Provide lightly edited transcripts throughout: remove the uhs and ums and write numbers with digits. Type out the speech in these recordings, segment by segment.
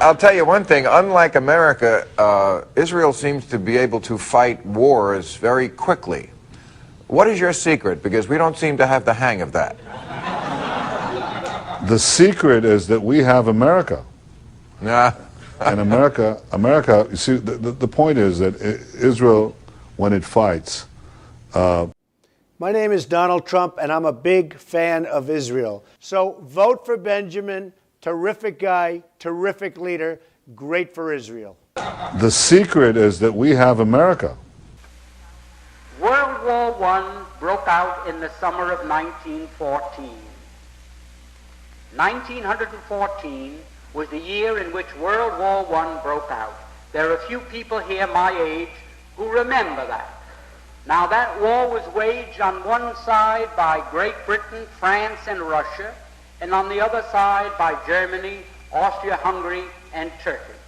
I'll tell you one thing. Unlike America, Israel seems to be able to fight wars very quickly. What is your secret? Because we don't seem to have the hang of that. The secret is that we have America. Nah. And America, you see, the point is that Israel, when it fights... My name is Donald Trump, and I'm a big fan of Israel. So vote for Benjamin. Terrific guy, terrific leader, great for Israel. The secret is that we have America. World War I broke out in the summer of 1914. 1914 was the year in which World War I broke out. There are a few people here my age who remember that. Now, that war was waged on one side by Great Britain, France, and Russia, and on the other side by Germany, Austria-Hungary, and Turkey.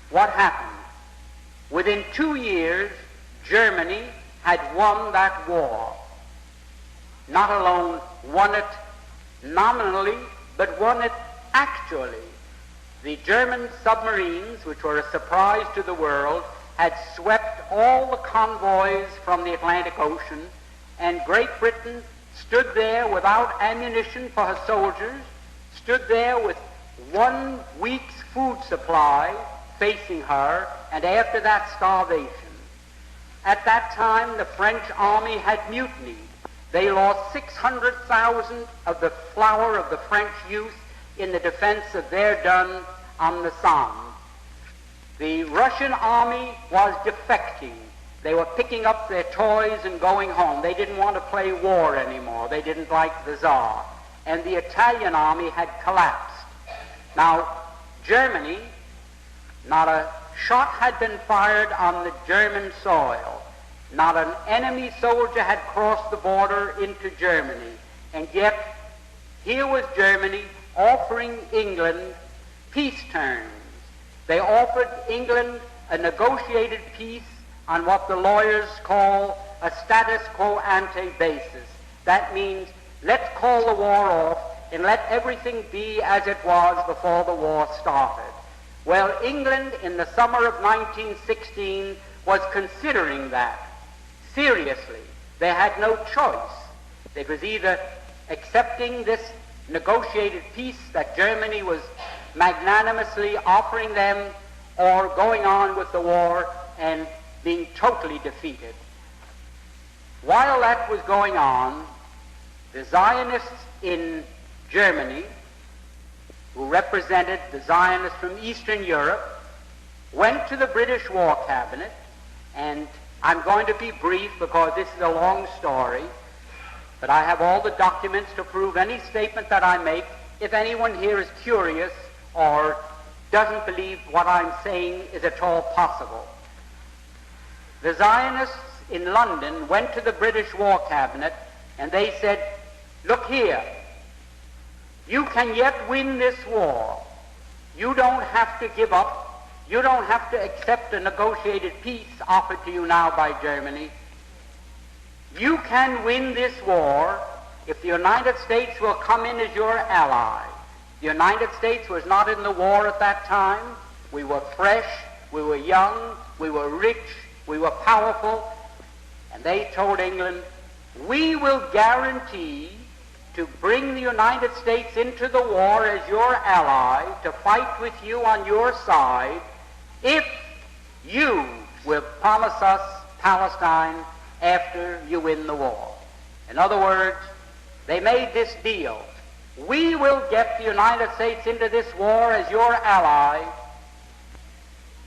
What happened? Within 2 years, Germany had won that war. Not alone won it nominally, but won it actually. The German submarines, which were a surprise to the world, had swept all the convoys from the Atlantic Ocean, and Great Britain stood there without ammunition for her soldiers, stood there with 1 week's food supply facing her, and after that, starvation. At that time, the French army had mutinied. They lost 600,000 of the flower of the French youth in the defense of Verdun on the Somme. The Russian army was defecting. They were picking up their toys and going home. They didn't want to play war anymore. They didn't like the Tsar. And the Italian army had collapsed. Now, Germany, not a shot had been fired on the German soil. Not an enemy soldier had crossed the border into Germany. And yet, here was Germany offering England peace terms. They offered England a negotiated peace on what the lawyers call a status quo ante basis. That means let's call the war off and let everything be as it was before the war started. Well, England in the summer of 1916 was considering that seriously. They had no choice. It was either accepting this negotiated peace that Germany was magnanimously offering them, or going on with the war and being totally defeated. While that was going on, the Zionists in Germany, who represented the Zionists from Eastern Europe, went to the British War Cabinet, and I'm going to be brief because this is a long story, but I have all the documents to prove any statement that I make. If anyone here is curious or doesn't believe what I'm saying is at all possible. The Zionists in London went to the British War Cabinet and they said, look here, you can yet win this war. You don't have to give up. You don't have to accept a negotiated peace offered to you now by Germany. You can win this war if the United States will come in as your ally. The United States was not in the war at that time. We were fresh, we were young, we were rich, we were powerful. And they told England, we will guarantee to bring the United States into the war as your ally, to fight with you on your side, if you will promise us Palestine after you win the war. In other words, they made this deal. We will get the United States into this war as your ally.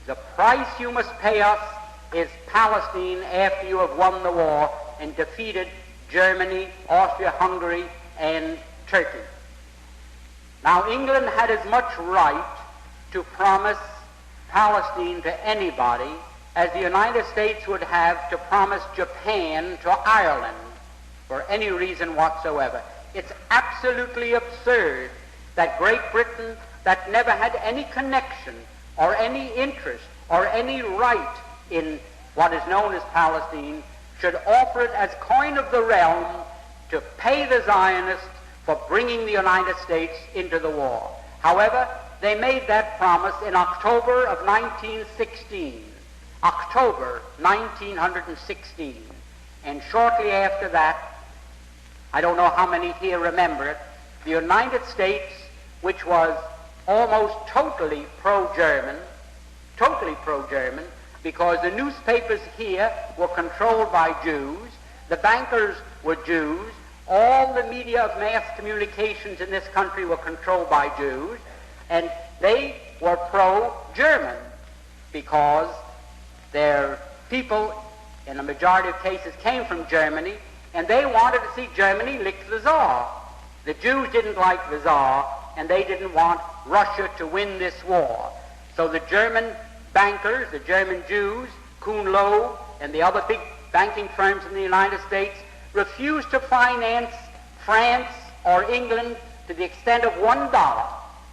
The price you must pay us is Palestine after you have won the war and defeated Germany, Austria-Hungary, and Turkey. Now, England had as much right to promise Palestine to anybody as the United States would have to promise Japan to Ireland for any reason whatsoever. It's absolutely absurd that Great Britain, that never had any connection or any interest or any right in what is known as Palestine, should offer it as coin of the realm to pay the Zionists for bringing the United States into the war. However, they made that promise in October of 1916. October 1916. And shortly after that, I don't know how many here remember it, the United States, which was almost totally pro-German, because the newspapers here were controlled by Jews, the bankers were Jews, all the media of mass communications in this country were controlled by Jews, and they were pro-German because their people, in a majority of cases, came from Germany, and they wanted to see Germany lick the Tsar. The Jews didn't like the Tsar, and they didn't want Russia to win this war. So the German bankers, the German Jews, Kuhn Loeb, and the other big banking firms in the United States refused to finance France or England to the extent of $1.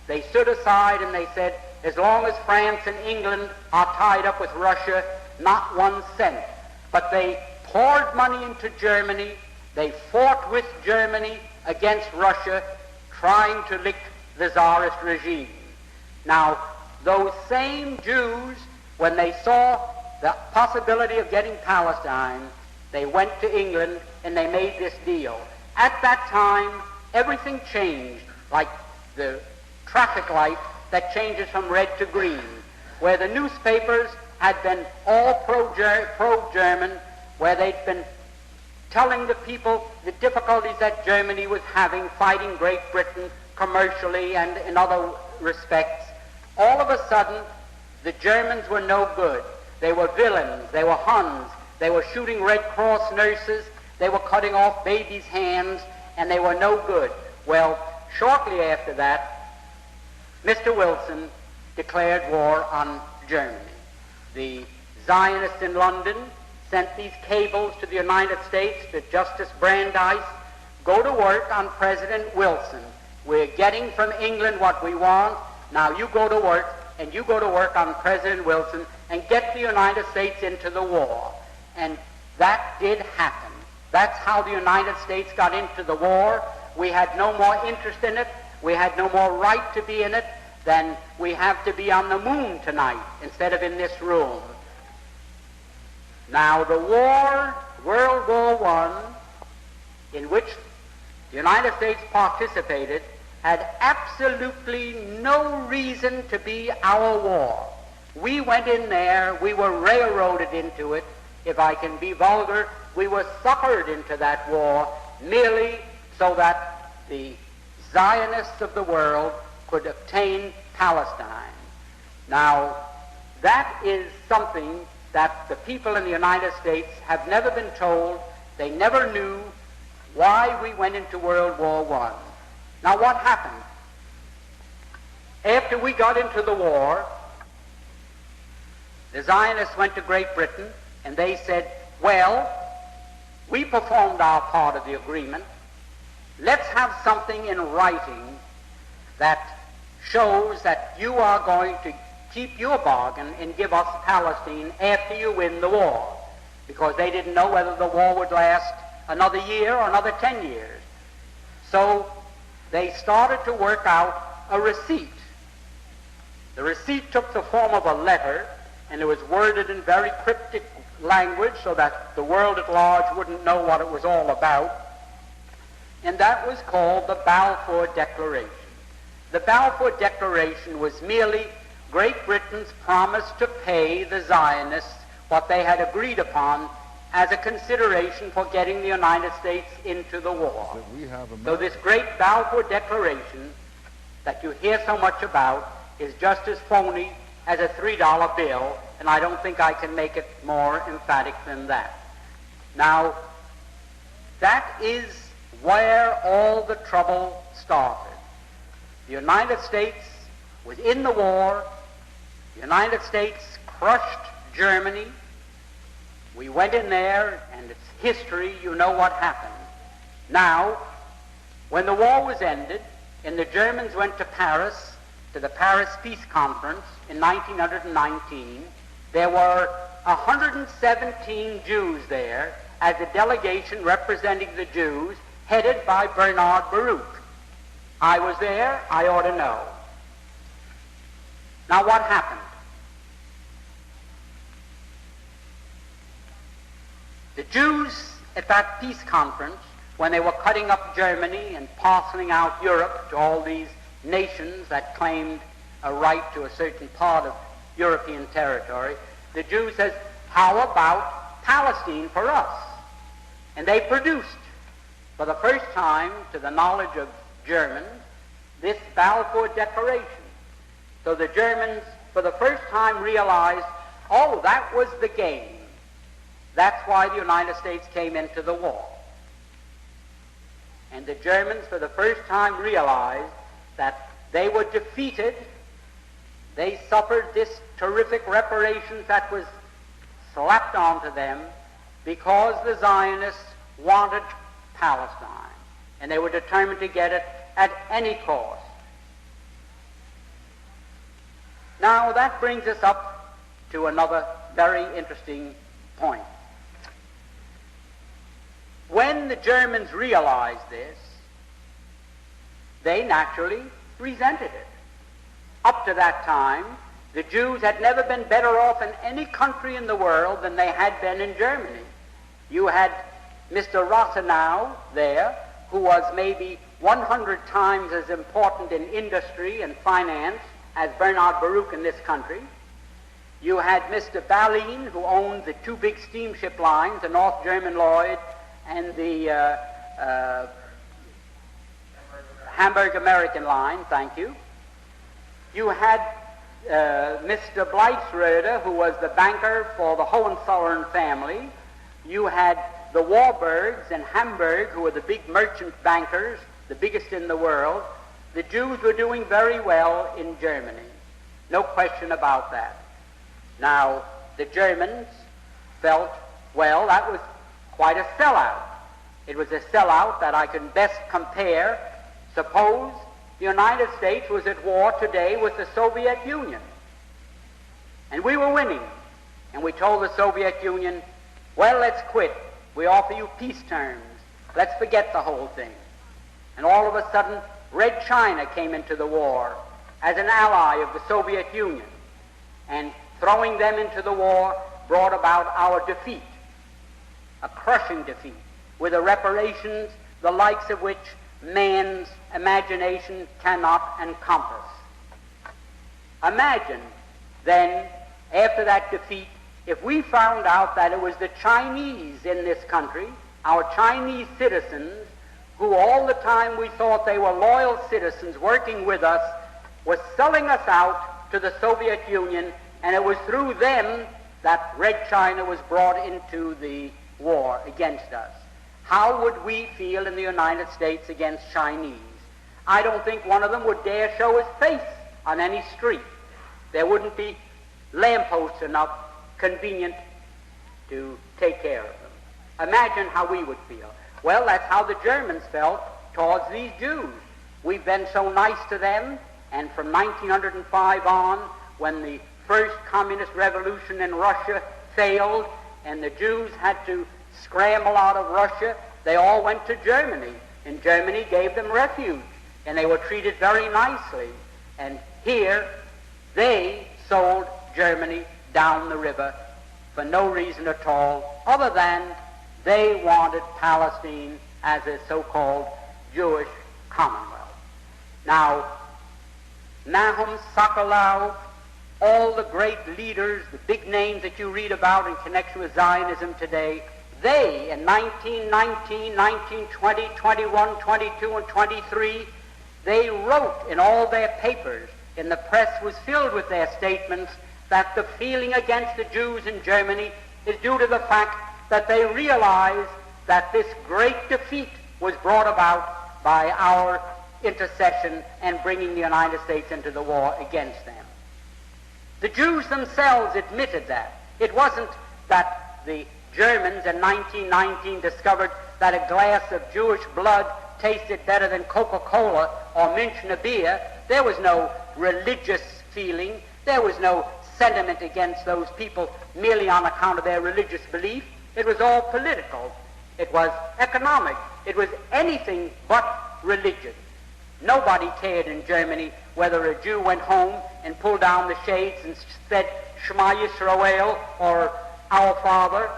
They stood aside and they said, as long as France and England are tied up with Russia, not 1 cent. But they poured money into Germany. They fought with Germany against Russia, trying to lick the Tsarist regime. Now, those same Jews, when they saw the possibility of getting Palestine, they went to England and they made this deal. At that time, everything changed, like the traffic light that changes from red to green, where the newspapers had been all pro-German, where they'd been telling the people the difficulties that Germany was having fighting Great Britain commercially and in other respects. All of a sudden, the Germans were no good. They were villains. They were Huns. They were shooting Red Cross nurses. They were cutting off babies' hands, and they were no good. Well, shortly after that, Mr. Wilson declared war on Germany. The Zionists in London sent these cables to the United States, to Justice Brandeis, go to work on President Wilson. We're getting from England what we want. Now you go to work, and you go to work on President Wilson and get the United States into the war. And that did happen. That's how the United States got into the war. We had no more interest in it. We had no more right to be in it than we have to be on the moon tonight instead of in this room. Now the war, World War I, in which the United States participated, had absolutely no reason to be our war. We went in there, we were railroaded into it. If I can be vulgar, we were suckered into that war merely so that the Zionists of the world could obtain Palestine. Now, that is something that the people in the United States have never been told. They never knew why we went into World War I. Now, what happened? After we got into the war, the Zionists went to Great Britain and they said, well, we performed our part of the agreement. Let's have something in writing that shows that you are going to keep your bargain and give us Palestine after you win the war, because they didn't know whether the war would last another year or another 10 years. So they started to work out a receipt. The receipt took the form of a letter, and it was worded in very cryptic language so that the world at large wouldn't know what it was all about. And that was called the Balfour Declaration. The Balfour Declaration was merely Great Britain's promise to pay the Zionists what they had agreed upon as a consideration for getting the United States into the war. So this great Balfour Declaration that you hear so much about is just as phony as a $3 bill, and I don't think I can make it more emphatic than that. Now, that is where all the trouble started. The United States was in the war. The United States crushed Germany. We went in there, and it's history. You know what happened. Now, when the war was ended, and the Germans went to Paris, to the Paris Peace Conference in 1919, there were 117 Jews there as a delegation representing the Jews, headed by Bernard Baruch. I was there, I ought to know. Now what happened? The Jews at that peace conference, when they were cutting up Germany and parceling out Europe to all these nations that claimed a right to a certain part of European territory, the Jews said, how about Palestine for us? And they produced, for the first time, to the knowledge of Germans, this Balfour Declaration. So the Germans, for the first time, realized, oh, that was the game. That's why the United States came into the war. And the Germans, for the first time, realized that they were defeated. They suffered this terrific reparations that was slapped onto them because the Zionists wanted Palestine, and they were determined to get it at any cost. Now that brings us up to another very interesting point. When the Germans realized this, they naturally resented it. Up to that time, the Jews had never been better off in any country in the world than they had been in Germany. You had Mr. Rosenow there, who was maybe 100 times as important in industry and finance as Bernard Baruch in this country. You had Mr. Ballin, who owned the two big steamship lines, the North German Lloyd and the Hamburg American line, thank you. You had Mr. Bleichschroeder, who was the banker for the Hohenzollern family. You had the Warburgs in Hamburg, who were the big merchant bankers, the biggest in the world. The Jews were doing very well in Germany. No question about that. Now, the Germans felt, well, that was quite a sellout. It was a sellout that I can best compare. Suppose the United States was at war today with the Soviet Union, and we were winning, and we told the Soviet Union, well, let's quit. We offer you peace terms. Let's forget the whole thing. And all of a sudden, Red China came into the war as an ally of the Soviet Union, and throwing them into the war brought about our defeat, a crushing defeat, with a reparations the likes of which man's imagination cannot encompass. Imagine, then, after that defeat, if we found out that it was the Chinese in this country, our Chinese citizens, who all the time we thought they were loyal citizens working with us, was selling us out to the Soviet Union, and it was through them that Red China was brought into the war against us. How would we feel in the United States against Chinese? I don't think one of them would dare show his face on any street. There wouldn't be lampposts enough convenient to take care of them. Imagine how we would feel. Well, that's how the Germans felt towards these Jews. We've been so nice to them, and from 1905 on, when the first communist revolution in Russia failed and the Jews had to scramble out of Russia, they all went to Germany, and Germany gave them refuge, and they were treated very nicely. And here, they sold Germany down the river for no reason at all, other than they wanted Palestine as a so-called Jewish commonwealth. Now, Nahum, Sokolow, all the great leaders, the big names that you read about in connection with Zionism today, they, in 1919, 1920, 21, 22, and 23, they wrote in all their papers, and the press was filled with their statements, that the feeling against the Jews in Germany is due to the fact that they realized that this great defeat was brought about by our intercession and bringing the United States into the war against them. The Jews themselves admitted that. It wasn't that the Germans in 1919 discovered that a glass of Jewish blood tasted better than Coca-Cola or Münchner beer. There was no religious feeling. There was no sentiment against those people merely on account of their religious belief. It was all political. It was economic. It was anything but religious. Nobody cared in Germany whether a Jew went home and pulled down the shades and said Shema Yisrael or Our Father.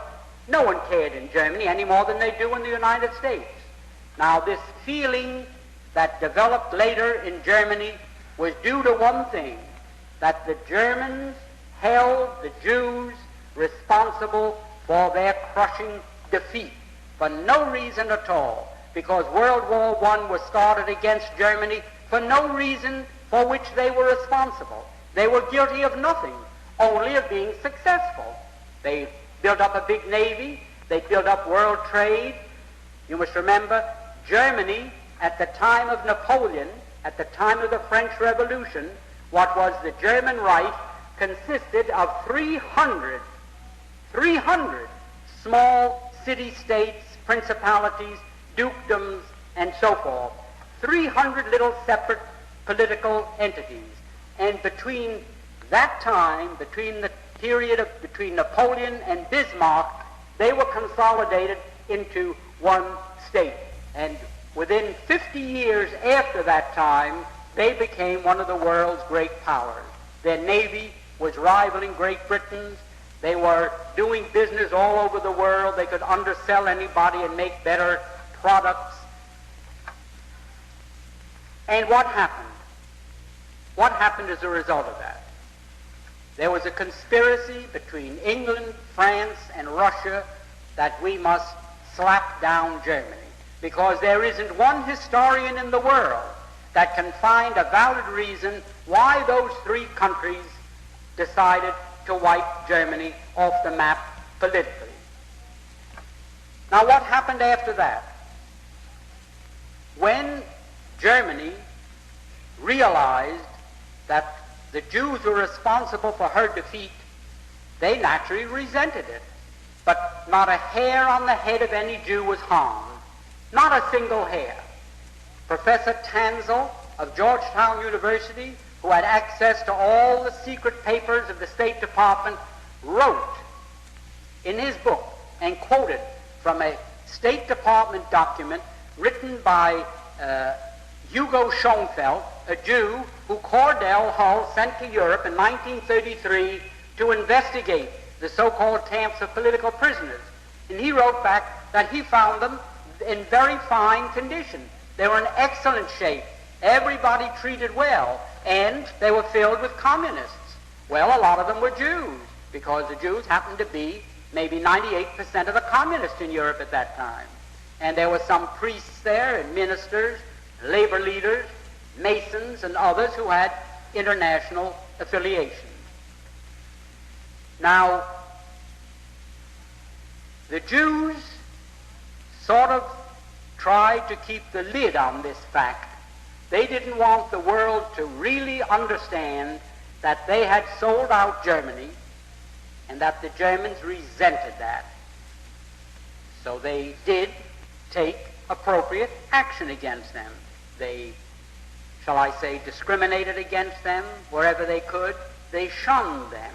No one cared in Germany any more than they do in the United States. Now, this feeling that developed later in Germany was due to one thing, that the Germans held the Jews responsible for their crushing defeat for no reason at all, because World War I was started against Germany for no reason for which they were responsible. They were guilty of nothing, only of being successful. They built up a big navy. They built up world trade. You must remember, Germany, at the time of Napoleon, at the time of the French Revolution, what was the German Reich consisted of 300 small city-states, principalities, dukedoms, and so forth. 300 little separate political entities. And between that time, between the period between Napoleon and Bismarck, they were consolidated into one state. And within 50 years after that time, they became one of the world's great powers. Their navy was rivaling Great Britain's. They were doing business all over the world. They could undersell anybody and make better products. And what happened? What happened as a result of that? There was a conspiracy between England, France, and Russia that we must slap down Germany, because there isn't one historian in the world that can find a valid reason why those three countries decided to wipe Germany off the map politically. Now, what happened after that? When Germany realized that the Jews were responsible for her defeat, they naturally resented it. But not a hair on the head of any Jew was harmed. Not a single hair. Professor Tanzel of Georgetown University, who had access to all the secret papers of the State Department, wrote in his book and quoted from a State Department document written by Hugo Schoenfeld, a Jew who Cordell Hull sent to Europe in 1933 to investigate the so-called camps of political prisoners. And he wrote back that he found them in very fine condition. They were in excellent shape. Everybody treated well, and they were filled with communists. Well, a lot of them were Jews, because the Jews happened to be maybe 98% of the communists in Europe at that time. And there were some priests there, and ministers, labor leaders, Masons, and others who had international affiliations. Now, the Jews sort of tried to keep the lid on this fact. They didn't want the world to really understand that they had sold out Germany and that the Germans resented that. So they did take appropriate action against them. They, shall I say, discriminated against them wherever they could. They shunned them,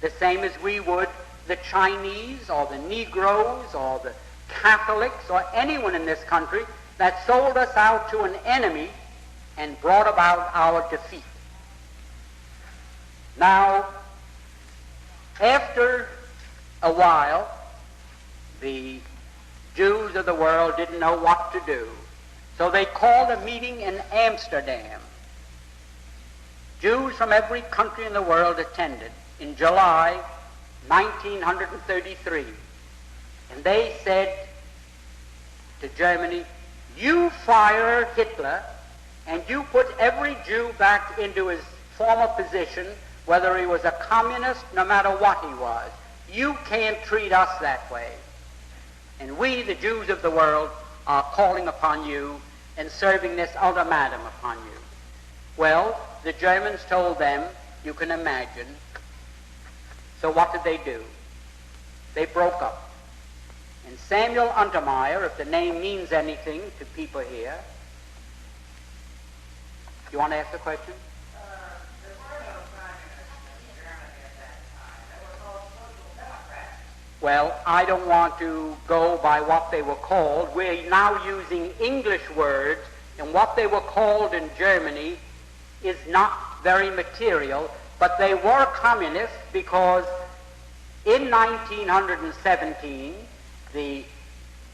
the same as we would the Chinese or the Negroes or the Catholics or anyone in this country that sold us out to an enemy and brought about our defeat. Now, after a while, the Jews of the world didn't know what to do. So they called a meeting in Amsterdam. Jews from every country in the world attended in July 1933. And they said to Germany, you fire Hitler and you put every Jew back into his former position, whether he was a communist, no matter what he was. You can't treat us that way. And we, the Jews of the world, are calling upon you and serving this ultimatum upon you. Well, the Germans told them, you can imagine. So what did they do? They broke up. And Samuel Untermeyer, if the name means anything to people here, you want to ask the question? There were no communists in Germany at that time. They were called social democrats. Well, I don't want to go by what they were called. We're now using English words and what they were called in Germany is not very material, but they were communists because in 1917, the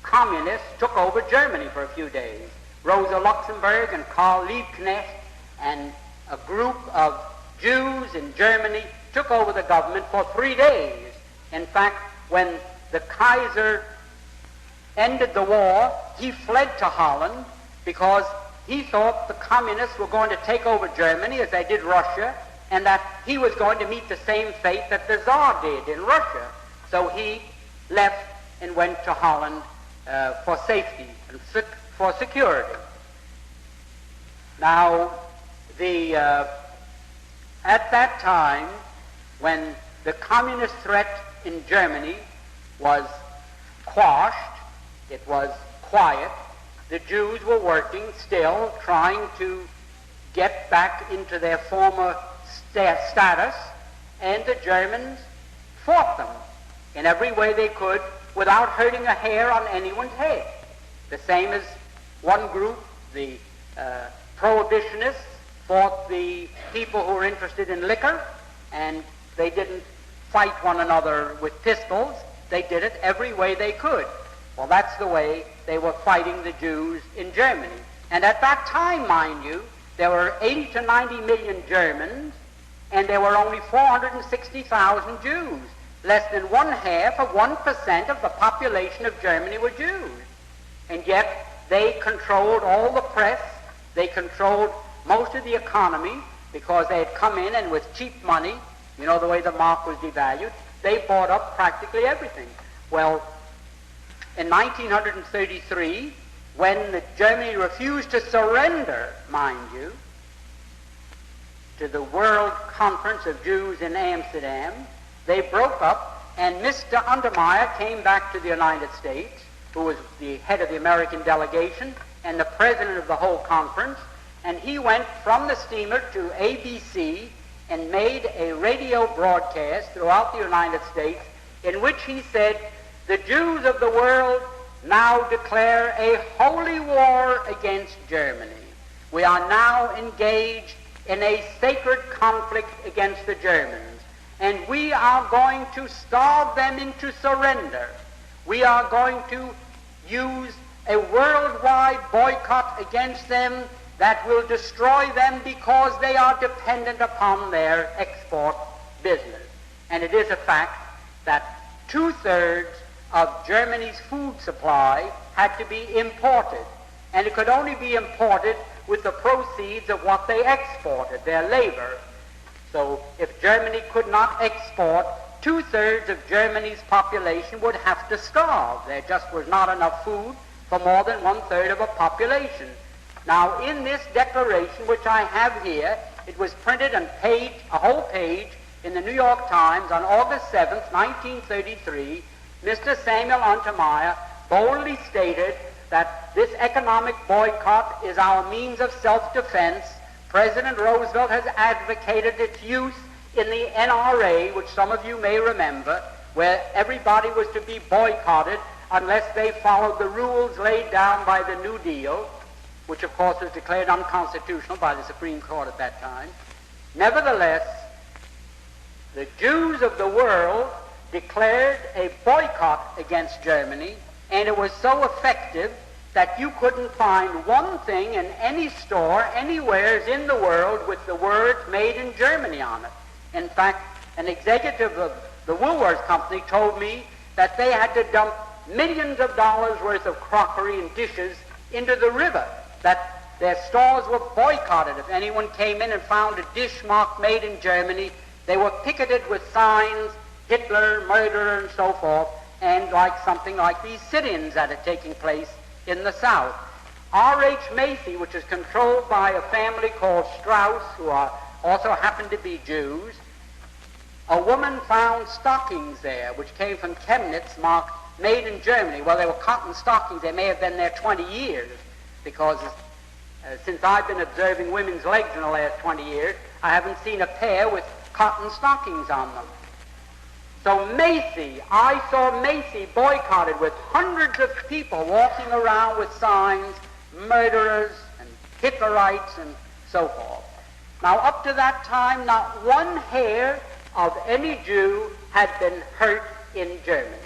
communists took over Germany for a few days. Rosa Luxemburg and Karl Liebknecht and a group of Jews in Germany took over the government for 3 days. In fact, when the Kaiser ended the war, he fled to Holland because he thought the communists were going to take over Germany as they did Russia, and that he was going to meet the same fate that the Tsar did in Russia. So he left and went to Holland for safety and for security. Now, at that time, when the communist threat in Germany was quashed, it was quiet, the Jews were working still, trying to get back into their former status, and the Germans fought them in every way they could without hurting a hair on anyone's head. The same as one group, the prohibitionists, fought the people who were interested in liquor, and they didn't fight one another with pistols. They did it every way they could. Well, that's the way they were fighting the Jews in Germany. And at that time, mind you, there were 80 to 90 million Germans, and there were only 460,000 Jews. Less than 1/2% of the population of Germany were Jews. And yet they controlled all the press, they controlled most of the economy, because they had come in and with cheap money, you know the way the mark was devalued, they bought up practically everything. Well, in 1933, when Germany refused to surrender, mind you, to the World Conference of Jews in Amsterdam, they broke up, and Mr. Untermeyer came back to the United States, who was the head of the American delegation and the president of the whole conference, and he went from the steamer to ABC and made a radio broadcast throughout the United States in which he said, "The Jews of the world now declare a holy war against Germany. We are now engaged in a sacred conflict against the Germans, and we are going to starve them into surrender. We are going to use a worldwide boycott against them that will destroy them because they are dependent upon their export business." And it is a fact that 2/3 of Germany's food supply had to be imported, and it could only be imported with the proceeds of what they exported, their labor. So if Germany could not export, 2/3 of Germany's population would have to starve. There just was not enough food for more than 1/3 of a population. Now, in this declaration, which I have here, it was printed on a whole page in the New York Times on August 7th, 1933, Mr. Samuel Untermeyer boldly stated that this economic boycott is our means of self-defense. President Roosevelt has advocated its use in the NRA, which some of you may remember, where everybody was to be boycotted unless they followed the rules laid down by the New Deal, which of course was declared unconstitutional by the Supreme Court at that time. Nevertheless, the Jews of the world declared a boycott against Germany, and it was so effective that you couldn't find one thing in any store anywhere in the world with the words "made in Germany" on it. In fact, an executive of the Woolworth Company told me that they had to dump millions of dollars worth of crockery and dishes into the river, that their stores were boycotted. If anyone came in and found a dish marked "made in Germany," they were picketed with signs, Hitler, murderer, and so forth, and like something like these sit-ins that are taking place in the South. R.H. Macy, which is controlled by a family called Strauss, who also happen to be Jews, a woman found stockings there, which came from Chemnitz, marked "made in Germany." Well, they were cotton stockings. They may have been there 20 years, because since I've been observing women's legs in the last 20 years, I haven't seen a pair with cotton stockings on them. So I saw Macy boycotted with hundreds of people walking around with signs, "murderers" and Hitlerites and so forth. Now, up to that time, not one hair of any Jew had been hurt in Germany.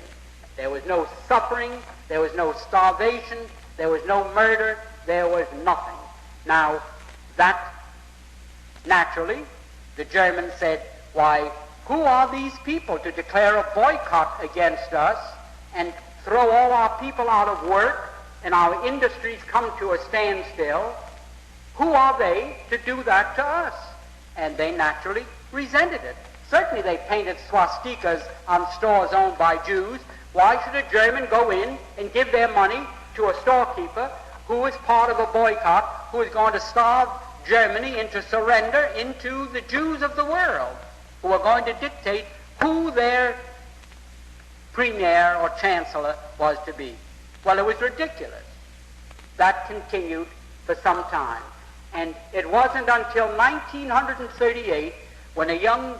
There was no suffering, there was no starvation, there was no murder, there was nothing. Now, that, naturally, the Germans said, why, who are these people to declare a boycott against us and throw all our people out of work and our industries come to a standstill? Who are they to do that to us? And they naturally resented it. Certainly they painted swastikas on stores owned by Jews. Why should a German go in and give their money to a storekeeper who is part of a boycott, who is going to starve Germany into surrender into the Jews of the world, who are going to dictate who their premier or chancellor was to be? Well, it was ridiculous. That continued for some time. And it wasn't until 1938 when a young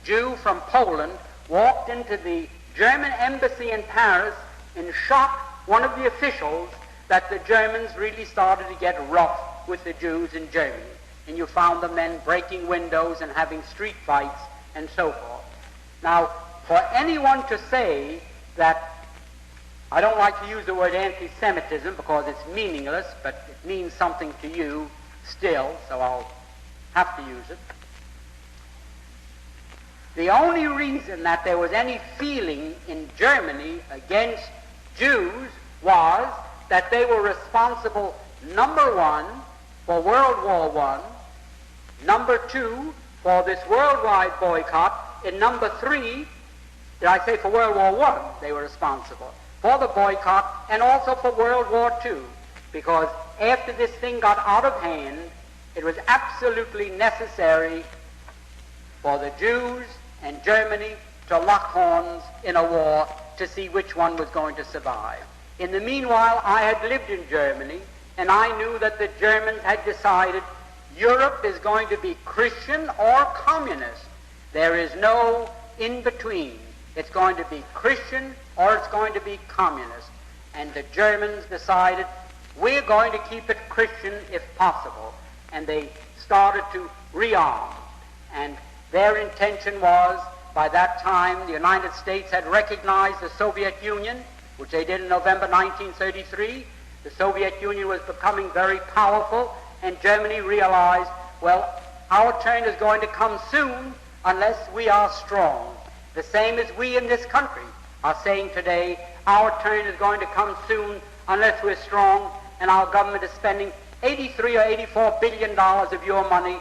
Jew from Poland walked into the German embassy in Paris and shocked one of the officials that the Germans really started to get rough with the Jews in Germany. And you found the men breaking windows and having street fights and so forth. Now, for anyone to say that, I don't like to use the word anti-Semitism because it's meaningless, but it means something to you still, so I'll have to use it. The only reason that there was any feeling in Germany against Jews was that they were responsible, number one, for World War I, number two, for this worldwide boycott, and number three, did I say for World War I they were responsible, for the boycott and also for World War II, because after this thing got out of hand, it was absolutely necessary for the Jews and Germany to lock horns in a war to see which one was going to survive. In the meanwhile, I had lived in Germany, and I knew that the Germans had decided Europe is going to be Christian or communist. There is no in-between. It's going to be Christian or it's going to be communist. And the Germans decided, we're going to keep it Christian if possible. And they started to rearm. And their intention was, by that time, the United States had recognized the Soviet Union, which they did in November 1933. The Soviet Union was becoming very powerful, and Germany realized, well, our turn is going to come soon unless we are strong. The same as we in this country are saying today, our turn is going to come soon unless we're strong, and our government is spending 83 or 84 billion dollars of your money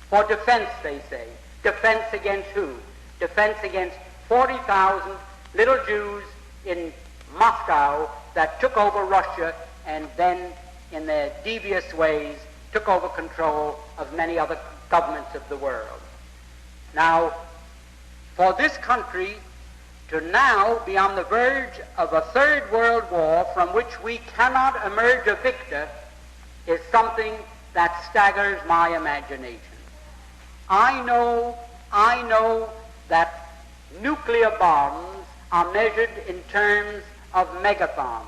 for defense, they say. Defense against who? Defense against 40,000 little Jews in Moscow that took over Russia and then, in their devious ways, took over control of many other governments of the world. Now, for this country to now be on the verge of a third world war from which we cannot emerge a victor is something that staggers my imagination. I know that nuclear bombs are measured in terms of megathons.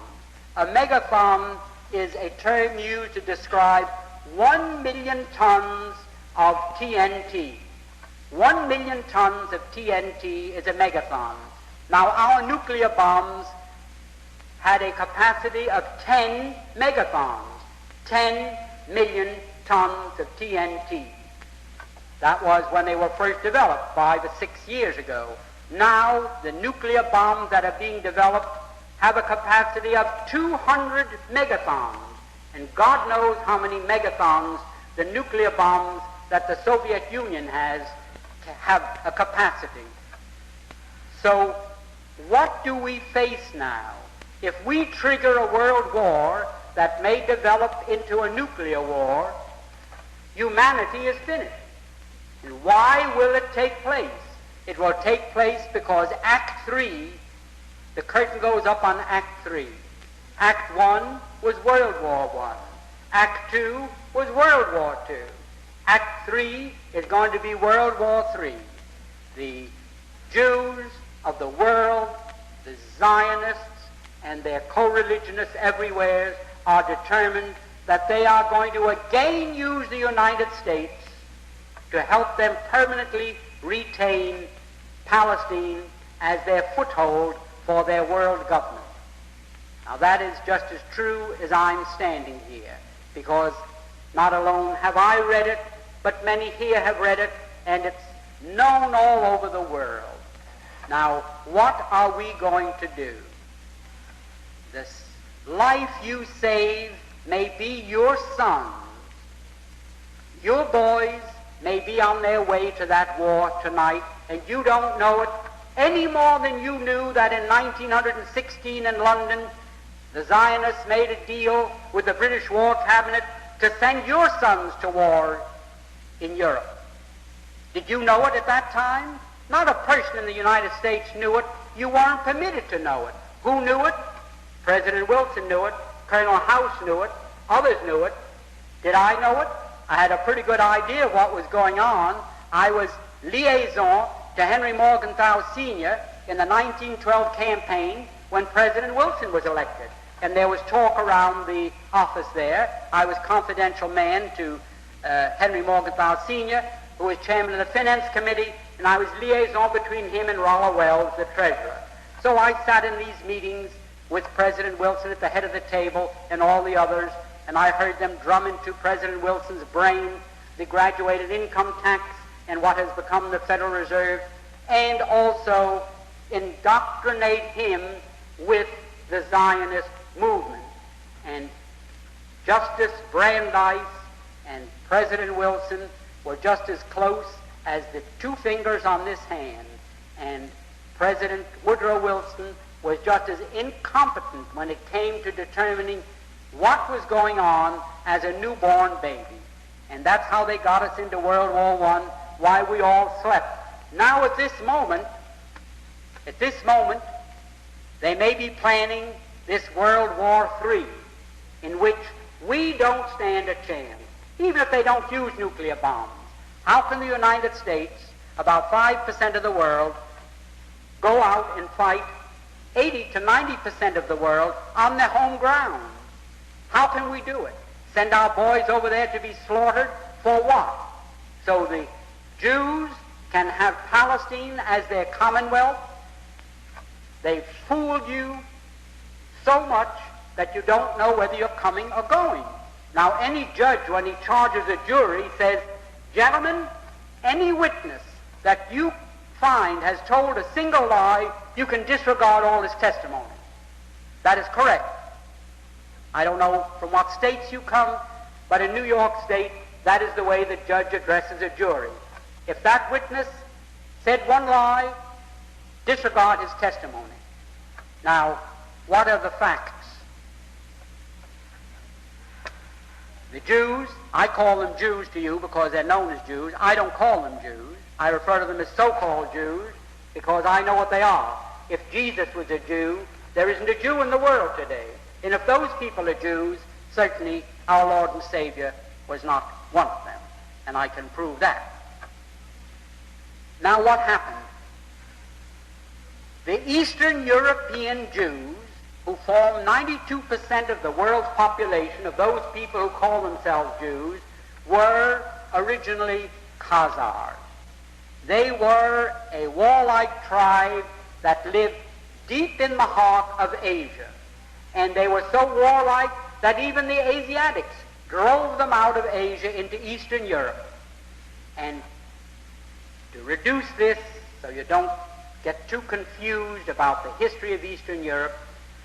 A megathon is a term used to describe 1 million tons of TNT. 1 million tons of TNT is a megathon. Now, our nuclear bombs had a capacity of 10 megathons, 10 million tons of TNT. That was when they were first developed 5 or 6 years ago. Now, the nuclear bombs that are being developed have a capacity of 200 megathons. And God knows how many megathons the nuclear bombs that the Soviet Union has have a capacity. So, what do we face now? If we trigger a world war that may develop into a nuclear war, humanity is finished. And why will it take place? It will take place because Act 3, the curtain goes up on Act 3. Act 1 was World War I. Act 2 was World War II. Act 3 is going to be World War III. The Jews of the world, the Zionists, and their co-religionists everywhere are determined that they are going to again use the United States to help them permanently retain Palestine as their foothold for their world government. Now that is just as true as I'm standing here, because not alone have I read it, but many here have read it, and it's known all over the world. Now, what are we going to do? This life you save may be your son. Your boys may be on their way to that war tonight, and you don't know it any more than you knew that in 1916 in London, the Zionists made a deal with the British War Cabinet to send your sons to war in Europe. Did you know it at that time? Not a person in the United States knew it. You weren't permitted to know it. Who knew it? President Wilson knew it. Colonel House knew it. Others knew it. Did I know it? I had a pretty good idea of what was going on. I was liaison to Henry Morgenthau Sr. in the 1912 campaign when President Wilson was elected. And there was talk around the office there. I was confidential man to Henry Morgenthau Sr., who was chairman of the Finance Committee, and I was liaison between him and Rollo Wells, the treasurer. So I sat in these meetings with President Wilson at the head of the table and all the others, and I heard them drum into President Wilson's brain the graduated income tax and what has become the Federal Reserve, and also indoctrinate him with the Zionist movement. And Justice Brandeis and President Wilson were just as close as the two fingers on this hand, and President Woodrow Wilson was just as incompetent when it came to determining what was going on as a newborn baby. And that's how they got us into World War I, why we all slept. Now at this moment, they may be planning this World War III, in which we don't stand a chance, even if they don't use nuclear bombs. How can the United States, about 5% of the world, go out and fight 80 to 90% of the world on their home ground? How can we do it? Send our boys over there to be slaughtered for what? So the Jews can have Palestine as their commonwealth? They've fooled you so much that you don't know whether you're coming or going. Now, any judge, when he charges a jury, says, gentlemen, any witness that you find has told a single lie, you can disregard all his testimony. That is correct. I don't know from what states you come, but in New York State, that is the way the judge addresses a jury. If that witness said one lie, disregard his testimony. Now, what are the facts? The Jews, I call them Jews to you because they're known as Jews. I don't call them Jews. I refer to them as so-called Jews because I know what they are. If Jesus was a Jew, there isn't a Jew in the world today. And if those people are Jews, certainly our Lord and Savior was not one of them. And I can prove that. Now what happened? The Eastern European Jews, who form 92% of the world's population, of those people who call themselves Jews, were originally Khazars. They were a warlike tribe that lived deep in the heart of Asia. And they were so warlike that even the Asiatics drove them out of Asia into Eastern Europe. And to reduce this, so you don't get too confused about the history of Eastern Europe,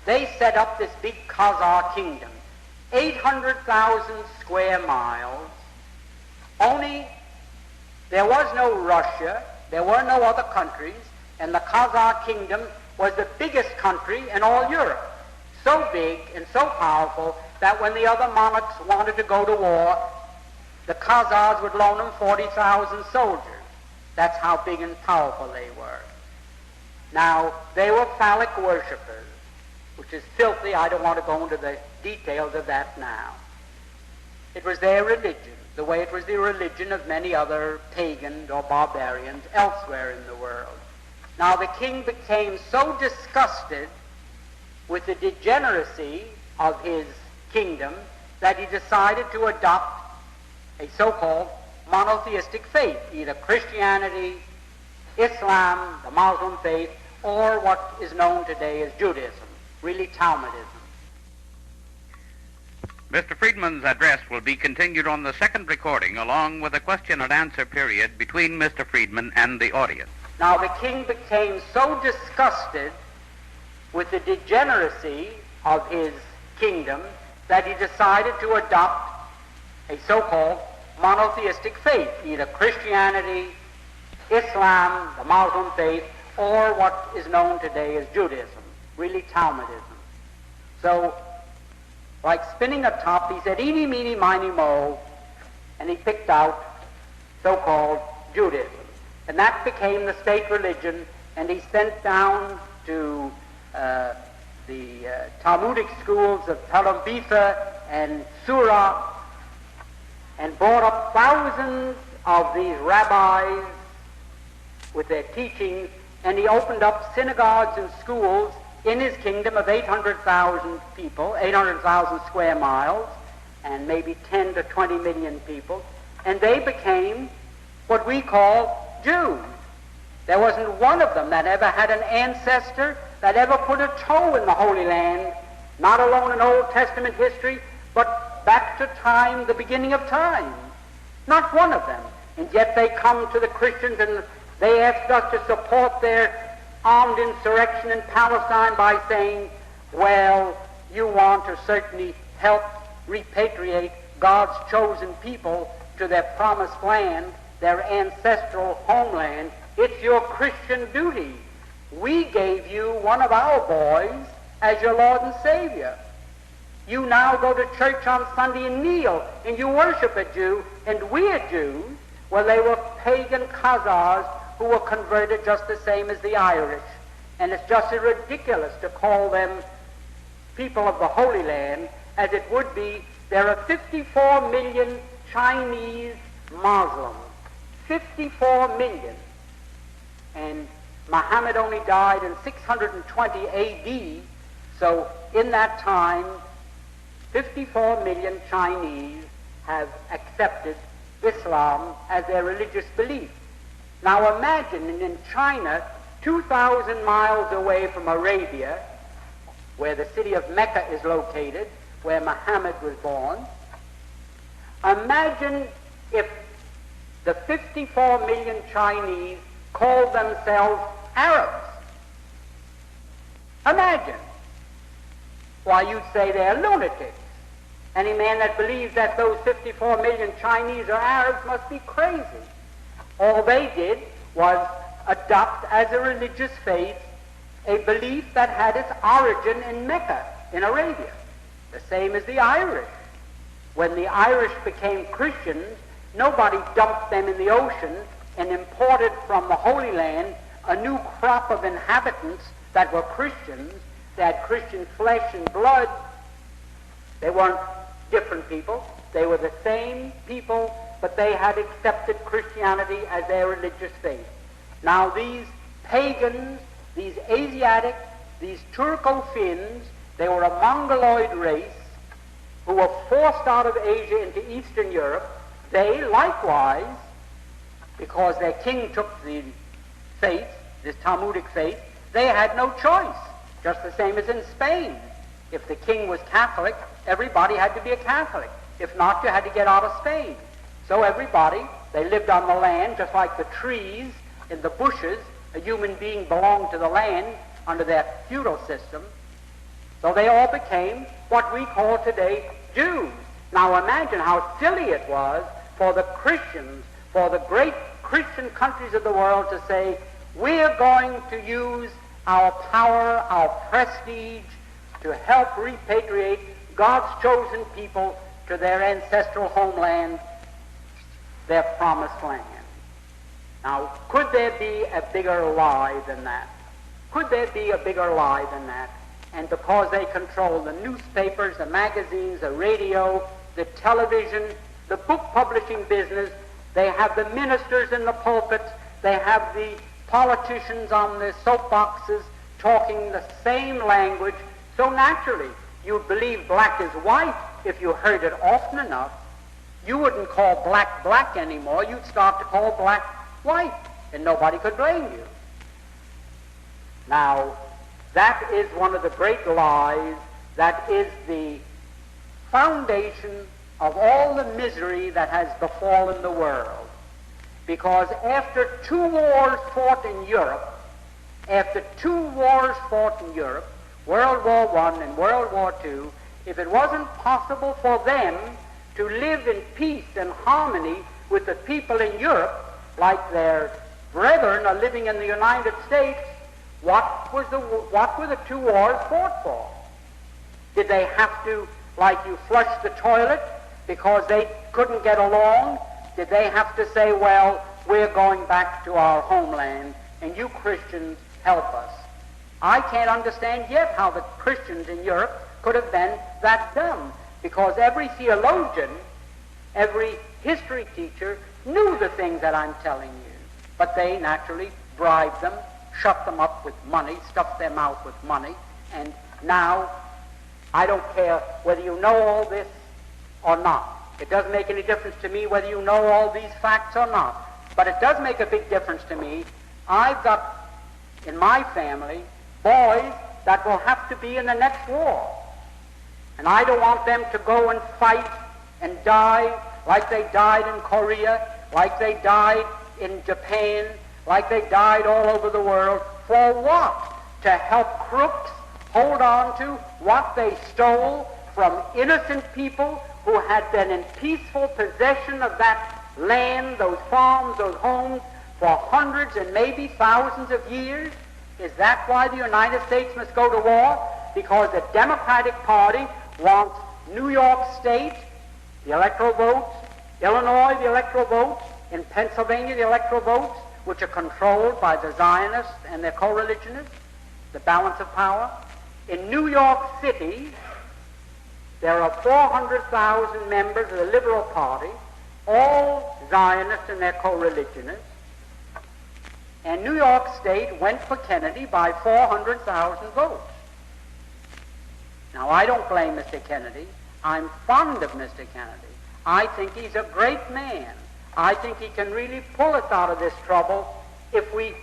they set up this big Khazar kingdom, 800,000 square miles. Only there was no Russia, there were no other countries, and the Khazar kingdom was the biggest country in all Europe. So big and so powerful that when the other monarchs wanted to go to war, the Khazars would loan them 40,000 soldiers. That's how big and powerful they were. Now, they were phallic worshippers, which is filthy. I don't want to go into the details of that now. It was their religion, the way it was the religion of many other pagans or barbarians elsewhere in the world. Now, the king became so disgusted with the degeneracy of his kingdom that he decided to adopt a so-called monotheistic faith, either Christianity, Islam, the Muslim faith, or what is known today as Judaism, really Talmudism. Mr. Freedman's address will be continued on the second recording, along with a question and answer period between Mr. Freedman and the audience. Now the king became so disgusted with the degeneracy of his kingdom that he decided to adopt a so-called monotheistic faith, either Christianity, Islam, the Muslim faith, or what is known today as Judaism, really Talmudism. So, like spinning a top, he said, eeny, meeny, miny, mo, and he picked out so-called Judaism. And that became the state religion, and he sent down to the Talmudic schools of Talmuditha and Surah, and brought up thousands of these rabbis with their teachings, and he opened up synagogues and schools in his kingdom of 800,000 people, 800,000 square miles, and maybe 10 to 20 million people, and they became what we call Jews. There wasn't one of them that ever had an ancestor that ever put a toe in the Holy Land, not alone in Old Testament history, but back to time, the beginning of time. Not one of them. And yet they come to the Christians and they ask us to support their armed insurrection in Palestine by saying, well, you want to certainly help repatriate God's chosen people to their promised land, their ancestral homeland. It's your Christian duty. We gave you one of our boys as your Lord and Savior. You now go to church on Sunday and kneel, and you worship a Jew, and we're Jews. Well, they were pagan Khazars who were converted just the same as the Irish. And it's just as ridiculous to call them people of the Holy Land as it would be. There are 54 million Chinese Muslims. 54 million. And Muhammad only died in 620 A.D., so in that time, 54 million Chinese have accepted Islam as their religious belief. Now imagine in China, 2,000 miles away from Arabia, where the city of Mecca is located, where Muhammad was born, imagine if the 54 million Chinese called themselves Arabs. Imagine. Why, you'd say they're lunatics. Any man that believes that those 54 million Chinese are Arabs must be crazy. All they did was adopt as a religious faith a belief that had its origin in Mecca, in Arabia. The same as the Irish. When the Irish became Christians, nobody dumped them in the ocean and imported from the Holy Land a new crop of inhabitants that were Christians. They had Christian flesh and blood. They weren't different people. They were the same people, but they had accepted Christianity as their religious faith. Now these pagans, these Asiatic, these Turco-Finns, they were a Mongoloid race who were forced out of Asia into Eastern Europe. They likewise, because their king took the faith, this Talmudic faith, they had no choice, just the same as in Spain. If the king was Catholic, everybody had to be a Catholic. If not, you had to get out of Spain. So everybody, they lived on the land just like the trees in the bushes. A human being belonged to the land under that feudal system. So they all became what we call today Jews. Now imagine how silly it was for the Christians, for the great Christian countries of the world to say, we're going to use our power, our prestige, to help repatriate God's chosen people to their ancestral homeland, their promised land. Now, could there be a bigger lie than that? Could there be a bigger lie than that? And because they control the newspapers, the magazines, the radio, the television, the book publishing business, they have the ministers in the pulpits, they have the politicians on the soapboxes talking the same language, so naturally you'd believe black is white if you heard it often enough, you wouldn't call black black anymore. You'd start to call black white, and nobody could blame you. Now, that is one of the great lies. That is the foundation of all the misery that has befallen the world. Because after two wars fought in Europe, World War I and World War II, if it wasn't possible for them to live in peace and harmony with the people in Europe, like their brethren are living in the United States, what were the two wars fought for? Did they have to, like you flush the toilet because they couldn't get along? Did they have to say, well, we're going back to our homeland and you Christians help us? I can't understand yet how the Christians in Europe could have been that dumb, because every theologian, every history teacher knew the things that I'm telling you, but they naturally bribed them, shut them up with money, stuffed their mouth with money, and now I don't care whether you know all this or not. It doesn't make any difference to me whether you know all these facts or not, but it does make a big difference to me. I've got in my family boys that will have to be in the next war, and I don't want them to go and fight and die like they died in Korea, like they died in Japan, like they died all over the world. For what? To help crooks hold on to what they stole from innocent people who had been in peaceful possession of that land, those farms, those homes, for hundreds and maybe thousands of years? Is that why the United States must go to war? Because the Democratic Party wants New York State, the electoral votes, Illinois, the electoral votes, in Pennsylvania, the electoral votes, which are controlled by the Zionists and their co-religionists, the balance of power. In New York City, there are 400,000 members of the Liberal Party, all Zionists and their co-religionists, and New York State went for Kennedy by 400,000 votes. Now, I don't blame Mr. Kennedy. I'm fond of Mr. Kennedy. I think he's a great man. I think he can really pull us out of this trouble if we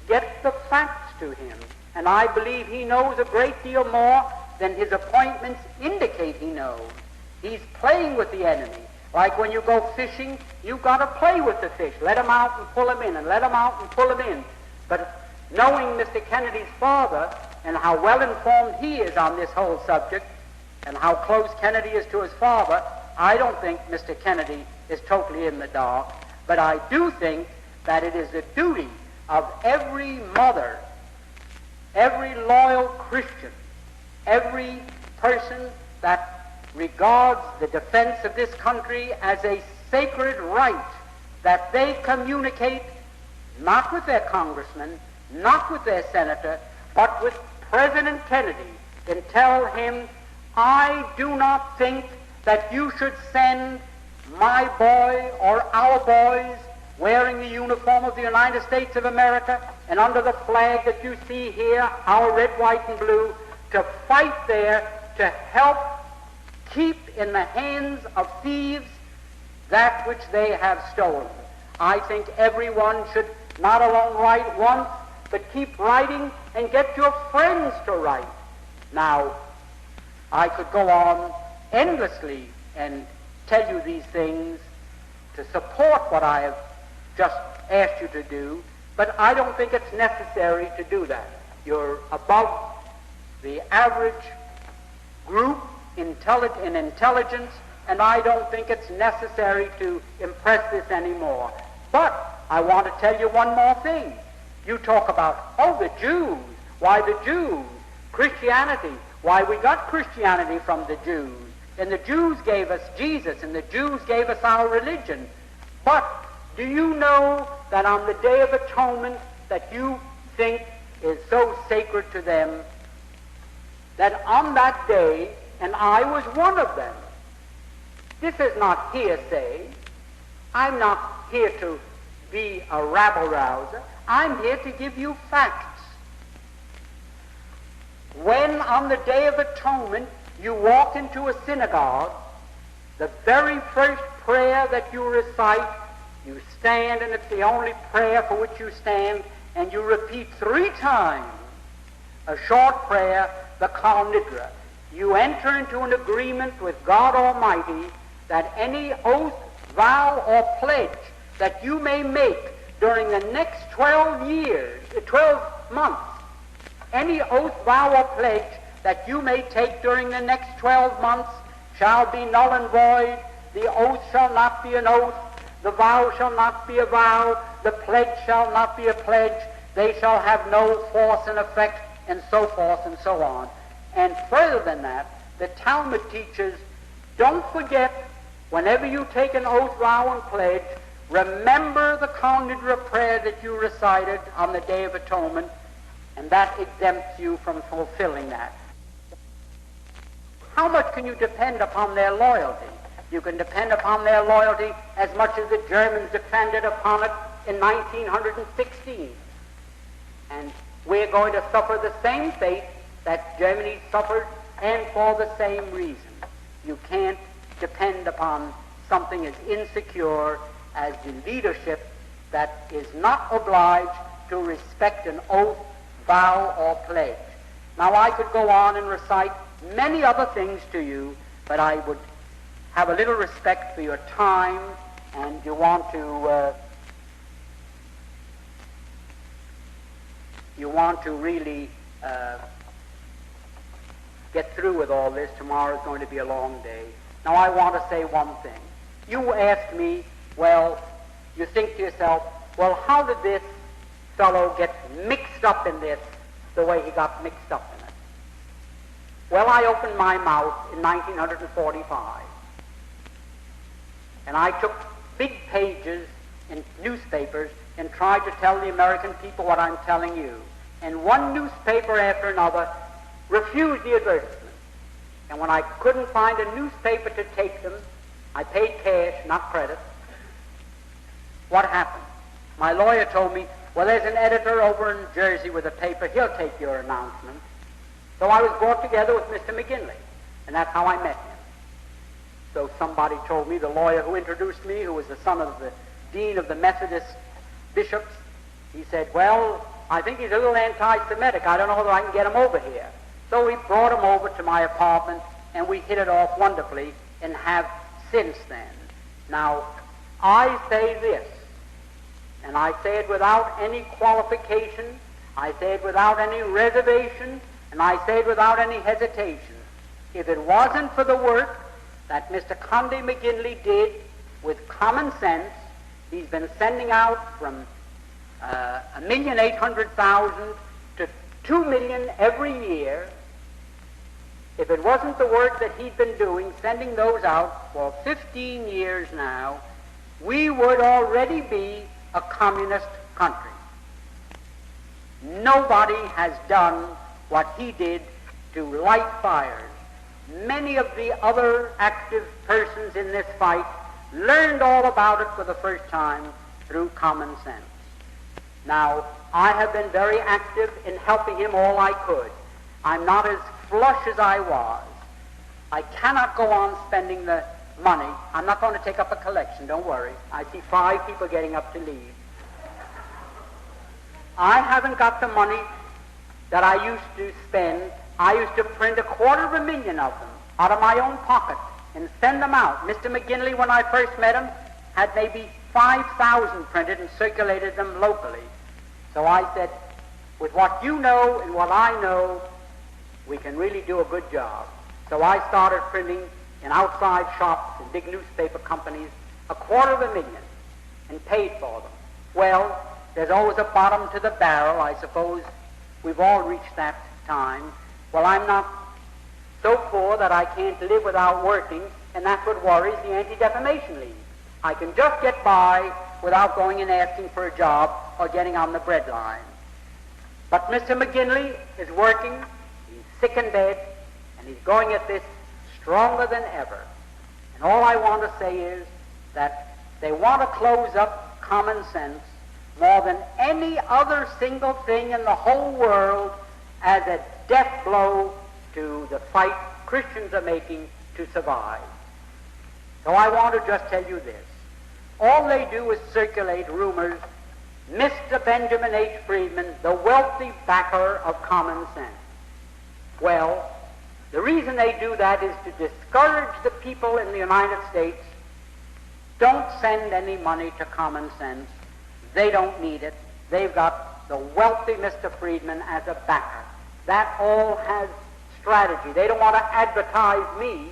get the facts to him. And I believe he knows a great deal more than his appointments indicate he knows. He's playing with the enemy. Like when you go fishing, you've got to play with the fish. Let him out and pull him in, and let him out and pull him in. But knowing Mr. Kennedy's father and how well informed he is on this whole subject and how close Kennedy is to his father, I don't think Mr. Kennedy is totally in the dark. But I do think that it is the duty of every mother, every loyal Christian, every person that regards the defense of this country as a sacred right, that they communicate not with their congressman, not with their senator, but with President Kennedy, and tell him, I do not think that you should send my boy or our boys wearing the uniform of the United States of America and under the flag that you see here, our red, white, and blue, to fight there to help keep in the hands of thieves that which they have stolen. I think everyone should not alone write once, but keep writing and get your friends to write. Now, I could go on endlessly and tell you these things to support what I have just asked you to do, but I don't think it's necessary to do that. You're above the average group in intelligence, and I don't think it's necessary to impress this anymore. But I want to tell you one more thing. You talk about, oh, the Jews. Why the Jews? Christianity. Why we got Christianity from the Jews. And the Jews gave us Jesus, and the Jews gave us our religion. But do you know that on the Day of Atonement that you think is so sacred to them, that on that day, and I was one of them. This is not hearsay. I'm not here to be a rabble-rouser. I'm here to give you facts. When on the Day of Atonement you walk into a synagogue The very first prayer that you recite, you stand, and it's the only prayer for which you stand, and you repeat 3 times a short prayer, the Kal Nidra. You enter into an agreement with God Almighty that any oath, vow, or pledge that you may make during the next 12 months, any oath, vow, or pledge that you may take during the next 12 months shall be null and void. The oath shall not be an oath. The vow shall not be a vow. The pledge shall not be a pledge. They shall have no force and effect, and so forth and so on. And further than that, the Talmud teaches, don't forget, whenever you take an oath, vow, and pledge, remember the Kal Nidra prayer that you recited on the Day of Atonement, and that exempts you from fulfilling that. How much can you depend upon their loyalty? You can depend upon their loyalty as much as the Germans depended upon it in 1916. And we're going to suffer the same fate that Germany suffered, and for the same reason. You can't depend upon something as insecure as the leadership that is not obliged to respect an oath, vow, or pledge. Now, I could go on and recite many other things to you, but I would have a little respect for your time, and you want to really get through with all this. Tomorrow is going to be a long day. Now, I want to say one thing. You asked me, well, you think to yourself, well, how did this fellow get mixed up in this the way he got mixed up in it? Well, I opened my mouth in 1945, and I took big pages in newspapers and tried to tell the American people what I'm telling you. And one newspaper after another refused the advertisement. And when I couldn't find a newspaper to take them, I paid cash, not credit. What happened? My lawyer told me, well, there's an editor over in Jersey with a paper. He'll take your announcement. So I was brought together with Mr. McGinley, and that's how I met him. So somebody told me, the lawyer who introduced me, who was the son of the dean of the Methodist bishops, he said, well, I think he's a little anti-Semitic. I don't know whether I can get him over here. So we brought him over to my apartment, and we hit it off wonderfully, and have since then. Now, I say this, and I say it without any qualification, I say it without any reservation, and I say it without any hesitation. If it wasn't for the work that Mr. Conde McGinley did with common sense, he's been sending out from 1,800,000 to 2 million every year. If it wasn't the work that he'd been doing, sending those out for 15 years now, we would already be a communist country. Nobody has done what he did to light fires. Many of the other active persons in this fight learned all about it for the first time through common sense. Now, I have been very active in helping him all I could. I'm not as flush as I was. I cannot go on spending the money. I'm not going to take up a collection, don't worry. I see 5 people getting up to leave. I haven't got the money that I used to spend. I used to print 250,000 of them out of my own pocket and send them out. Mr. McGinley, when I first met him, had maybe 5,000 printed and circulated them locally. So I said, with what you know and what I know, we can really do a good job. So I started printing in outside shops and big newspaper companies 250,000 and paid for them. Well, there's always a bottom to the barrel. I suppose we've all reached that time. Well, I'm not so poor that I can't live without working, and that's what worries the Anti-Defamation League. I can just get by without going and asking for a job or getting on the bread line. But Mr. McGinley is working, he's sick in bed, and he's going at this stronger than ever. And all I want to say is that they want to close up common sense more than any other single thing in the whole world as a death blow to the fight Christians are making to survive. So I want to just tell you this. All they do is circulate rumors. Mr. Benjamin H. Freedman, the wealthy backer of common sense. Well, the reason they do that is to discourage the people in the United States. Don't send any money to common sense. They don't need it. They've got the wealthy Mr. Freedman as a backer. That all has strategy. They don't want to advertise me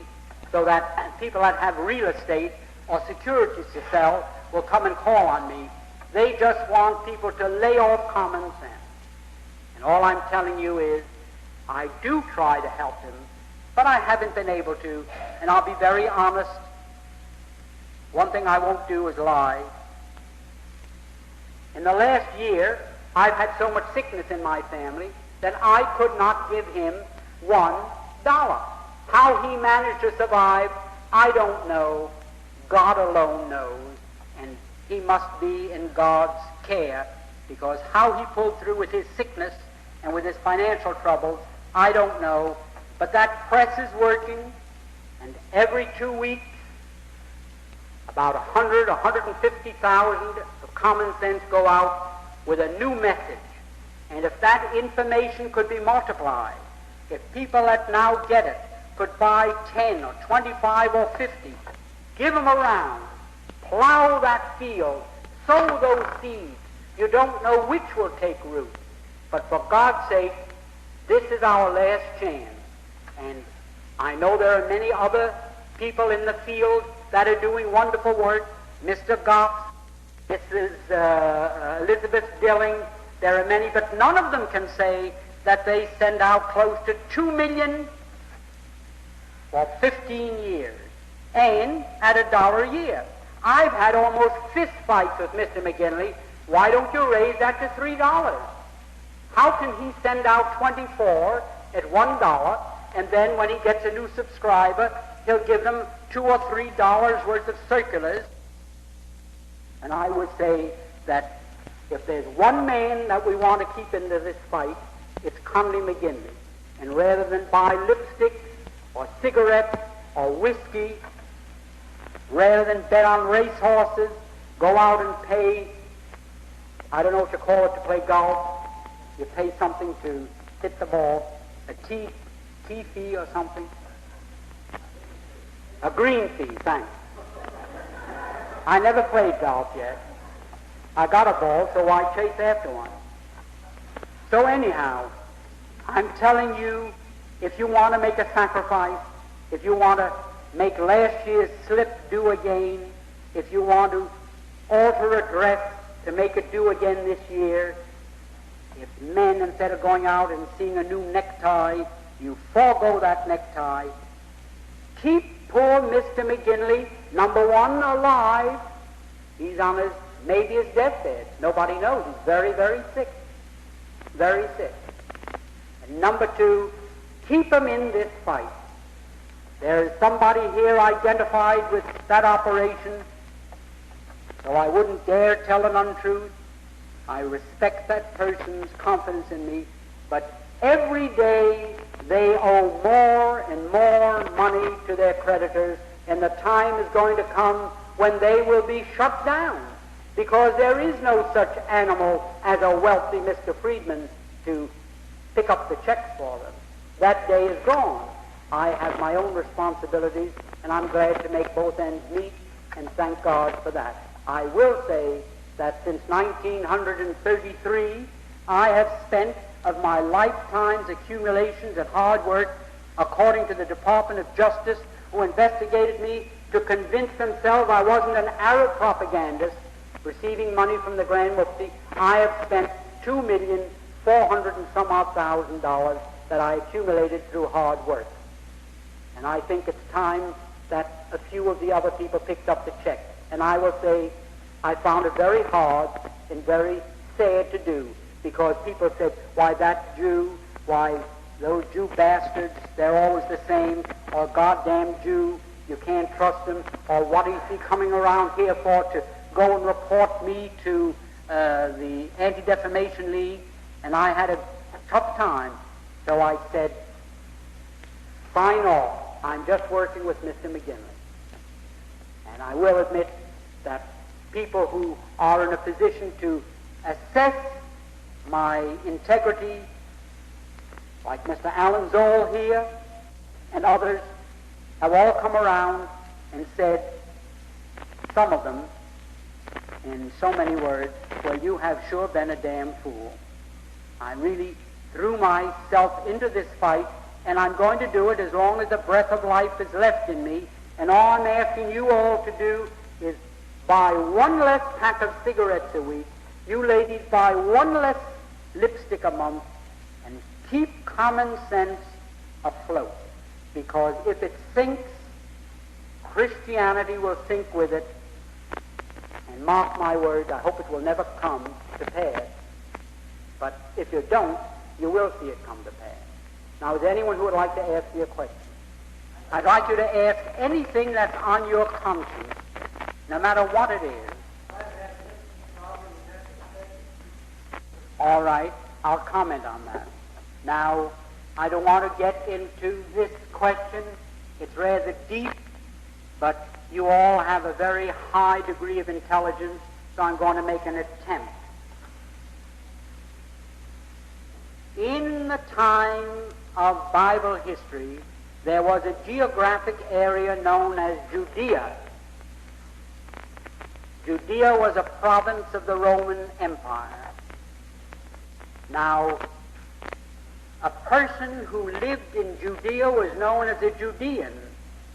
so that people that have real estate or securities to sell will come and call on me. They just want people to lay off common sense. And all I'm telling you is, I do try to help them, but I haven't been able to, and I'll be very honest. One thing I won't do is lie. In the last year, I've had so much sickness in my family that I could not give him $1. How he managed to survive, I don't know. God alone knows, and he must be in God's care, because how he pulled through with his sickness and with his financial troubles, I don't know. But that press is working, and every 2 weeks, about 150,000 of common sense go out with a new message. And if that information could be multiplied, if people that now get it could buy 10 or 25 or 50, give them around, plow that field, sow those seeds. You don't know which will take root. But for God's sake, this is our last chance. And I know there are many other people in the field that are doing wonderful work. Mr. Goff, Mrs. Elizabeth Dilling, there are many, but none of them can say that they send out close to 2 million for 15 years and at $1 a year. I've had almost fist fights with Mr. McGinley. Why don't you raise that to $3? How can he send out 24 at $1, and then when he gets a new subscriber, he'll give them $2 or $3 worth of circulars? And I would say that if there's one man that we want to keep into this fight, it's Conley McGinley. And rather than buy lipstick or cigarettes or whiskey, rather than bet on racehorses, go out and pay, I don't know what you call it to play golf. You pay something to hit the ball, a tee fee or something. A green fee, thanks. I never played golf yet. I got a ball, so I chase after one. So anyhow, I'm telling you, if you want to make a sacrifice, if you want to make last year's slip do again, if you want to alter a dress to make it do again this year, if men, instead of going out and seeing a new necktie, you forego that necktie, keep poor Mr. McGinley, number one, alive. He's on his, maybe his deathbed. Nobody knows. He's very, very sick. Very sick. And number two, keep him in this fight. There is somebody here identified with that operation, so I wouldn't dare tell an untruth. I respect that person's confidence in me, but every day they owe more and more money to their creditors, and the time is going to come when they will be shut down, because there is no such animal as a wealthy Mr. Freedman to pick up the checks for them. That day is gone. I have my own responsibilities, and I'm glad to make both ends meet, and thank God for that. I will say that since 1933, I have spent of my lifetime's accumulations and hard work, according to the Department of Justice, who investigated me to convince themselves I wasn't an Arab propagandist receiving money from the Grand Mufti, I have spent $2,400,000 and some odd thousand that I accumulated through hard work. And I think it's time that a few of the other people picked up the check. And I will say, I found it very hard and very sad to do, because people said, why that Jew, why those Jew bastards, they're always the same, or goddamn Jew, you can't trust him, or what is he coming around here for, to go and report me to the Anti-Defamation League? And I had a tough time, so I said, sign off. I'm just working with Mr. McGinley. And I will admit that people who are in a position to assess my integrity, like Mr. Alan Zoll here and others, have all come around and said, some of them, in so many words, well, you have sure been a damn fool. I really threw myself into this fight, and I'm going to do it as long as the breath of life is left in me, and all I'm asking you all to do is buy one less pack of cigarettes a week, you ladies buy one less lipstick a month, and keep common sense afloat. Because if it sinks, Christianity will sink with it. And mark my words, I hope it will never come to pass. But if you don't, you will see it come to pass. Now, is there anyone who would like to ask me a question? I'd like you to ask anything that's on your conscience, no matter what it is. All right, I'll comment on that. Now, I don't want to get into this question. It's rather deep, but you all have a very high degree of intelligence, so I'm going to make an attempt. In the time of Bible history, there was a geographic area known as Judea. Judea was a province of the Roman Empire. Now, a person who lived in Judea was known as a Judean,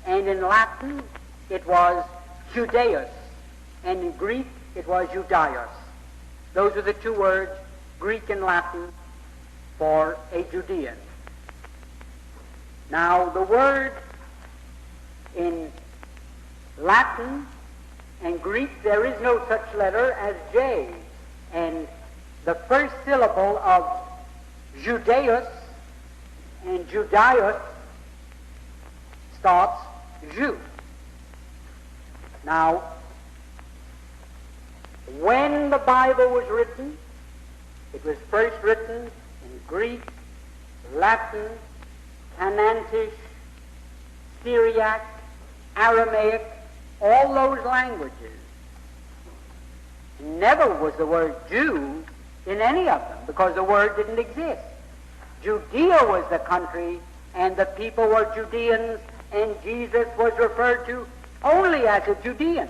and in Latin it was Judaeus, and in Greek it was Judaios. Those are the two words, Greek and Latin, for a Judean. Now, the word in Latin and Greek, there is no such letter as J, and the first syllable of Judaeus and Judaios starts Jew. Now, when the Bible was written, it was first written in Greek, Latin, Canaanitish, Syriac, Aramaic, all those languages. Never was the word Jew in any of them, because the word didn't exist. Judea was the country, and the people were Judeans, and Jesus was referred to only as a Judean.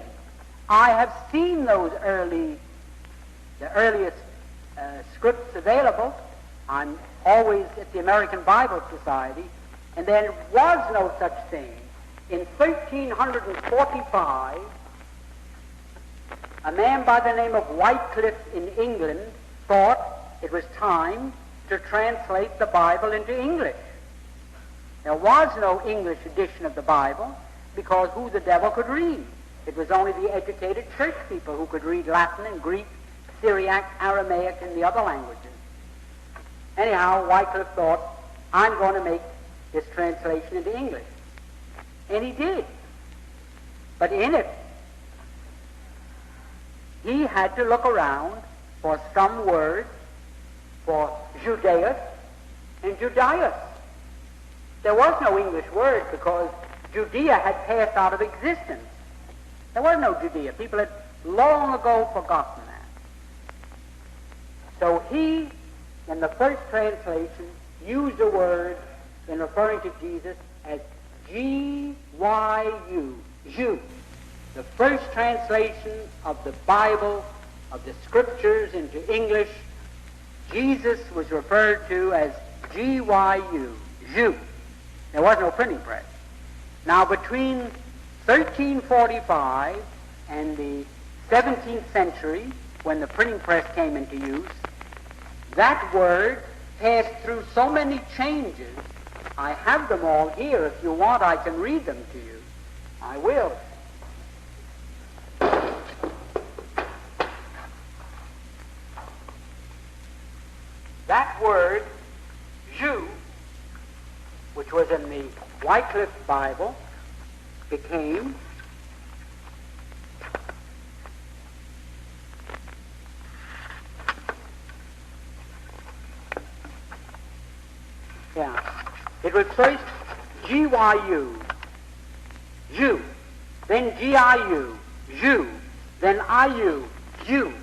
I have seen the earliest scripts available. I'm always at the American Bible Society, and there was no such thing. In 1345, a man by the name of Wycliffe in England thought it was time to translate the Bible into English. There was no English edition of the Bible because who the devil could read? It was only the educated church people who could read Latin and Greek, Syriac, Aramaic, and the other languages. Anyhow, Wycliffe thought, I'm going to make this translation into English. And he did. But in it, he had to look around for some words for Judaeus and Judaios. There was no English word because Judea had passed out of existence. There was no Judea. People had long ago forgotten that. So he, in the first translation, used a word in referring to Jesus as G-Y-U, Jew. The first translation of the Bible, of the Scriptures into English, Jesus was referred to as G-Y-U, Jew. There was no printing press. Now, between 1345 and the 17th century, when the printing press came into use, that word passed through so many changes. I have them all here. If you want, I can read them to you. I will. That word, Jew, which was in the Wycliffe Bible, became it was first G-Y-U, Jew. then G-I-U, Jew, then I-U, Jew,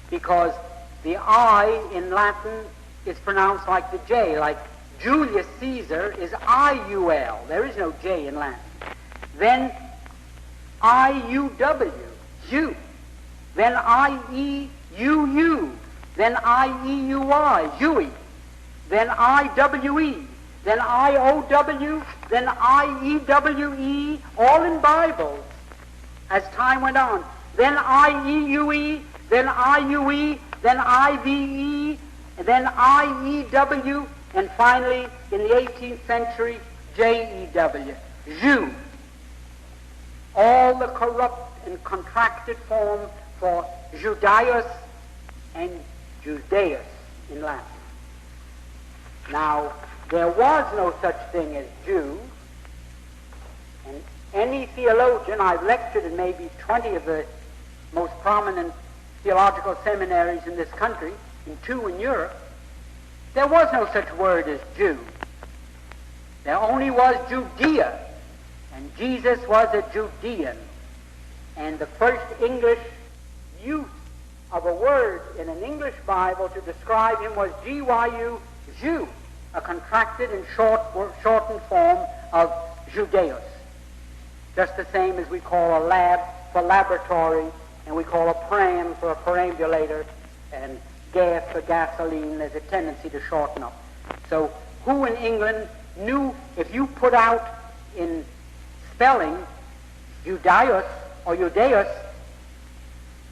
because the I in Latin is pronounced like the J, like Julius Caesar is I-U-L. There is no J in Latin. Then I-U-W, Jew. Then I-E-U-U. Then I-E-U-I, Jewy. Then I-W-E. Then I-O-W. Then I-E-W-E, all in Bibles as time went on. Then I-E-U-E, then I-U-E, then I-V-E, and then I-E-W, and finally, in the 18th century, J-E-W, Jew. All the corrupt and contracted form for Judaeus and Judaeus in Latin. Now, there was no such thing as Jew, and any theologian, I've lectured in maybe 20 of the most prominent theological seminaries in this country, and 2 in Europe, there was no such word as Jew. There only was Judea, and Jesus was a Judean. And the first English use of a word in an English Bible to describe him was G-Y-U, Jew, a contracted and shortened form of Judaeus. Just the same as we call a lab for laboratory, and we call a pram for a perambulator, and gas for gasoline. There's a tendency to shorten up. So who in England knew if you put out in spelling Judaeus or Judaeus,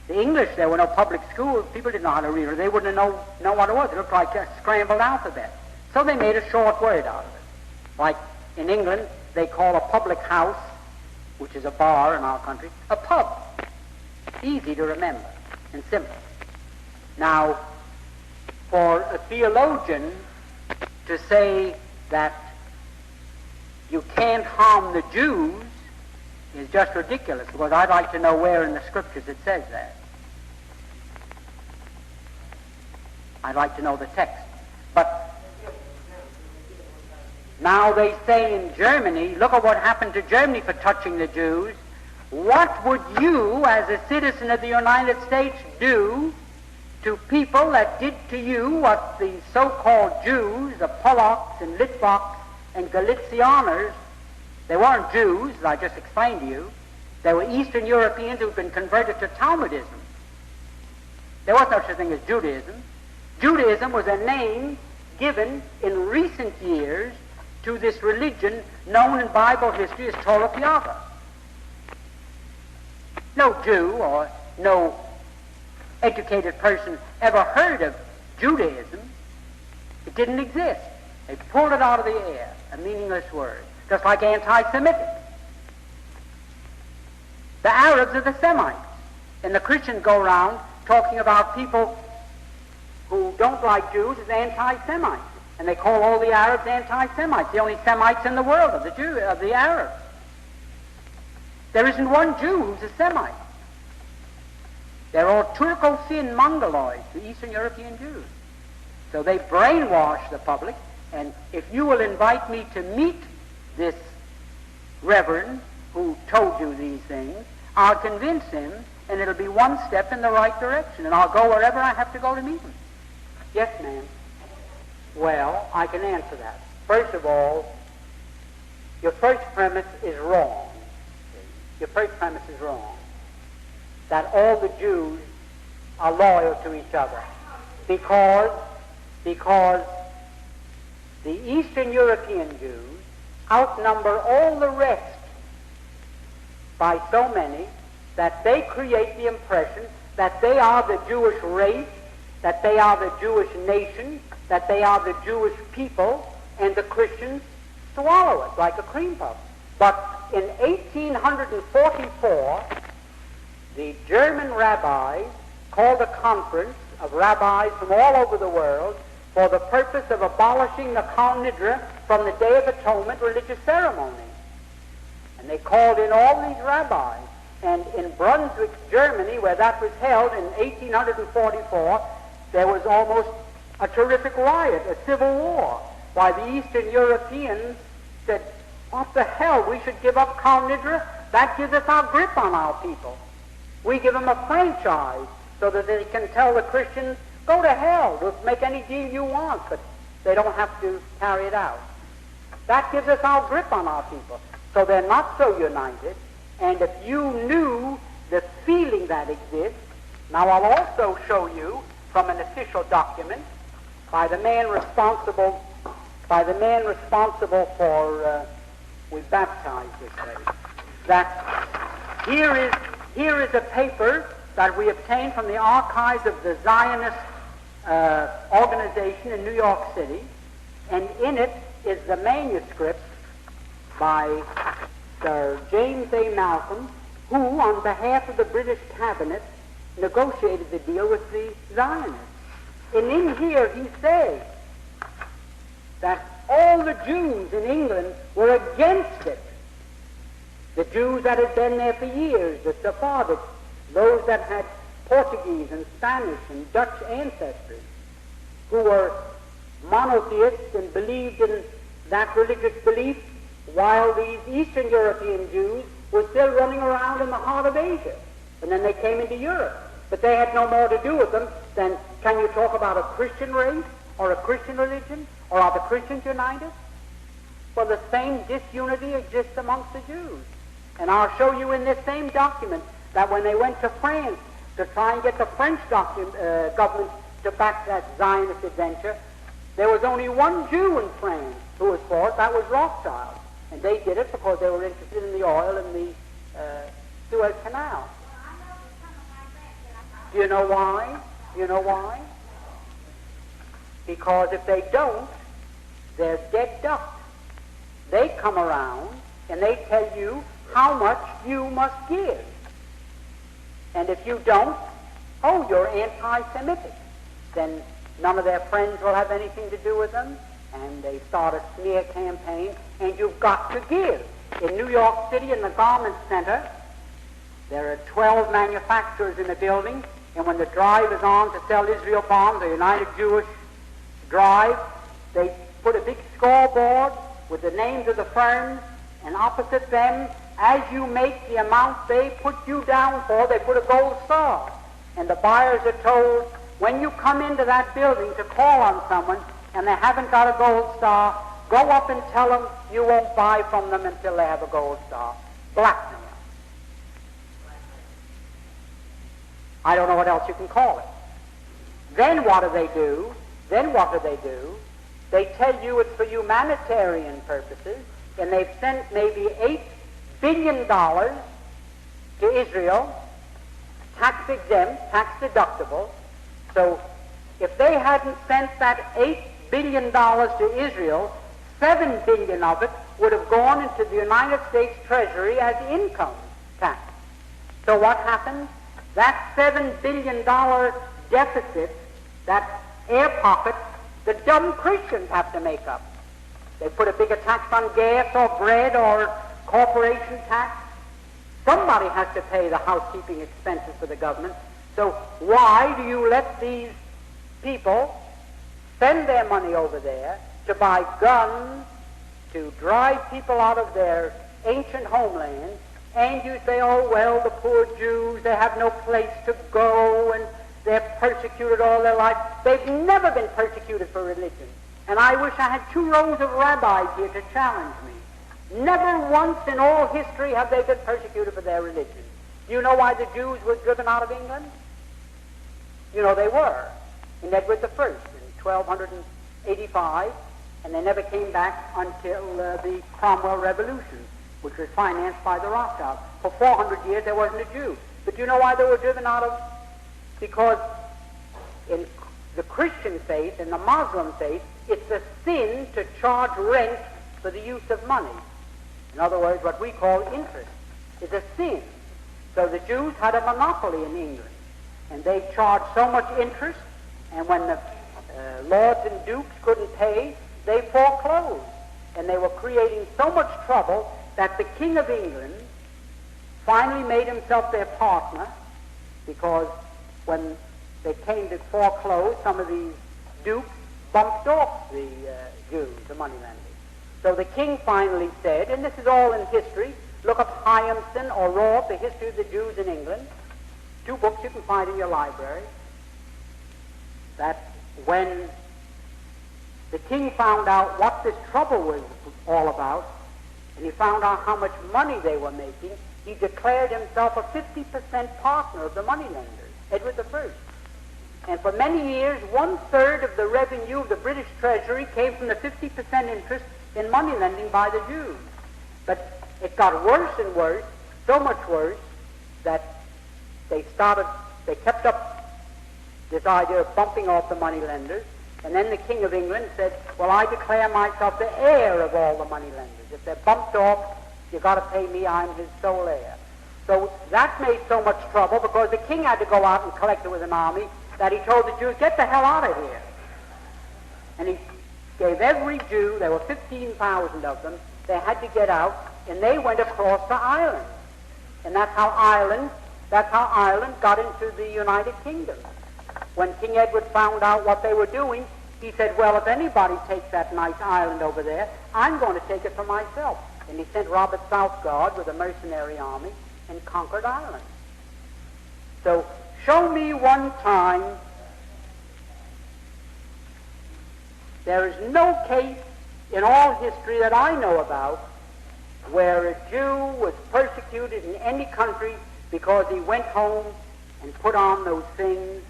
the English, there were no public schools, people didn't know how to read it, they wouldn't know what it was. It looked like a scrambled alphabet. So they made a short word out of it. Like in England, they call a public house, which is a bar in our country, a pub. Easy to remember and simple. Now, for a theologian to say that you can't harm the Jews is just ridiculous, because I'd like to know where in the Scriptures it says that. I'd like to know the text. But now they say in Germany, look at what happened to Germany for touching the Jews. What would you, as a citizen of the United States, do to people that did to you what the so-called Jews, the Polacks and Litvaks and Galicianers, they weren't Jews, as I just explained to you. They were Eastern Europeans who'd been converted to Talmudism. There was no such thing as Judaism. Judaism was a name given in recent years to this religion known in Bible history as Torah Piava. No Jew or no educated person ever heard of Judaism. It didn't exist. They pulled it out of the air, a meaningless word, just like anti-Semitic. The Arabs are the Semites, and the Christians go around talking about people who don't like Jews as anti-Semites, and they call all the Arabs anti-Semites, the only Semites in the world of the Arabs. There isn't one Jew who's a Semite. They're all Turco-Finn Mongoloids, the Eastern European Jews. So they brainwash the public, and if you will invite me to meet this reverend who told you these things, I'll convince him, and it'll be one step in the right direction, and I'll go wherever I have to go to meet him. Yes, ma'am. Well, I can answer that. First of all, your first premise is wrong. Your first premise is wrong. That all the Jews are loyal to each other. Because the Eastern European Jews outnumber all the rest by so many that they create the impression that they are the Jewish race, that they are the Jewish nation, that they are the Jewish people, and the Christians swallow it like a cream puff. But in 1844, the German rabbis called a conference of rabbis from all over the world for the purpose of abolishing the Kal Nidra from the Day of Atonement religious ceremony. And they called in all these rabbis. And in Brunswick, Germany, where that was held in 1844, there was almost a terrific riot, a civil war. Why, the Eastern Europeans said, what the hell, we should give up Kal Nidra? that gives us our grip on our people. We give them a franchise so that they can tell the Christians, go to hell, we'll make any deal you want, but they don't have to carry it out. That gives us our grip on our people. So they're not so united, and if you knew the feeling that exists, now I'll also show you from an official document by the man responsible for, we baptized this day, that here is a paper that we obtained from the archives of the Zionist organization in New York City, and in it is the manuscript by Sir James A. Malcolm, who, on behalf of the British cabinet, negotiated the deal with the Zionists. And in here he says that all the Jews in England were against it. The Jews that had been there for years, the Sephardics, those that had Portuguese and Spanish and Dutch ancestors, who were monotheists and believed in that religious belief, while these Eastern European Jews were still running around in the heart of Asia. And then they came into Europe. But they had no more to do with them than, can you talk about a Christian race or a Christian religion? Or are the Christians united? Well, the same disunity exists amongst the Jews. And I'll show you in this same document that when they went to France to try and get the French government to back that Zionist adventure, there was only one Jew in France who was for it. That was Rothschild. And they did it because they were interested in the oil and the Suez Canal. Do you know why? Do you know why? Because if they don't, they're dead duck. They come around and they tell you how much you must give. And if you don't, oh, you're anti-Semitic. Then none of their friends will have anything to do with them, and they start a smear campaign, and you've got to give. In New York City, in the Garment Center, there are 12 manufacturers in the building, and when the drive is on to sell Israel bombs, the United Jewish drive, they put a big scoreboard with the names of the firms, and opposite them, as you make the amount they put you down for, they put a gold star. And the buyers are told, when you come into that building to call on someone and they haven't got a gold star, go up and tell them you won't buy from them until they have a gold star. Blackmail. I don't know what else you can call it. Then what do they do? They tell you it's for humanitarian purposes, and they've sent maybe $8 billion to Israel, tax exempt, tax deductible. So if they hadn't sent that $8 billion to Israel, $7 billion of it would have gone into the United States Treasury as income tax. So what happened? That $7 billion deficit, that air pocket, the dumb Christians have to make up. They put a bigger tax on gas or bread or corporation tax. Somebody has to pay the housekeeping expenses for the government. So why do you let these people spend their money over there to buy guns, to drive people out of their ancient homeland, and you say, oh, well, the poor Jews, they have no place to go, and they're persecuted all their life. They've never been persecuted for religion. And I wish I had 2 rows of rabbis here to challenge me. Never once in all history have they been persecuted for their religion. You know why the Jews were driven out of England? You know they were. In Edward I in 1285, and they never came back until the Cromwell Revolution, which was financed by the Rothschilds. For 400 years there wasn't a Jew. But you know why they were driven out of? Because in the Christian faith and the Muslim faith, it's a sin to charge rent for the use of money. In other words, what we call interest is a sin. So the Jews had a monopoly in England, and they charged so much interest, and when the lords and dukes couldn't pay, they foreclosed. And they were creating so much trouble that the King of England finally made himself their partner, because when they came to foreclose, some of these dukes bumped off the Jews, the moneylenders. So the king finally said, and this is all in history, Look up Hyamson or Roth, The History of the Jews in England. 2 books you can find in your library. That when the king found out what this trouble was all about, and he found out how much money they were making, he declared himself a 50% partner of the moneylenders, Edward I. And for many years, 1/3 of the revenue of the British Treasury came from the 50% interest in money lending by the Jews. But it got worse and worse, so much worse, that they kept up this idea of bumping off the money lenders. And then the King of England said, well, I declare myself the heir of all the money lenders. If they're bumped off, you got to pay me, I'm his sole heir. So that made so much trouble because the king had to go out and collect it with an army that he told the Jews, get the hell out of here. And he gave every Jew, there were 15,000 of them, they had to get out, and they went across to Ireland. And that's how Ireland got into the United Kingdom. When King Edward found out what they were doing, he said, well, if anybody takes that nice island over there, I'm going to take it for myself. And he sent Robert Southguard with a mercenary army and conquered Ireland. So show me one time there is no case in all history that I know about where a Jew was persecuted in any country because he went home and put on those things,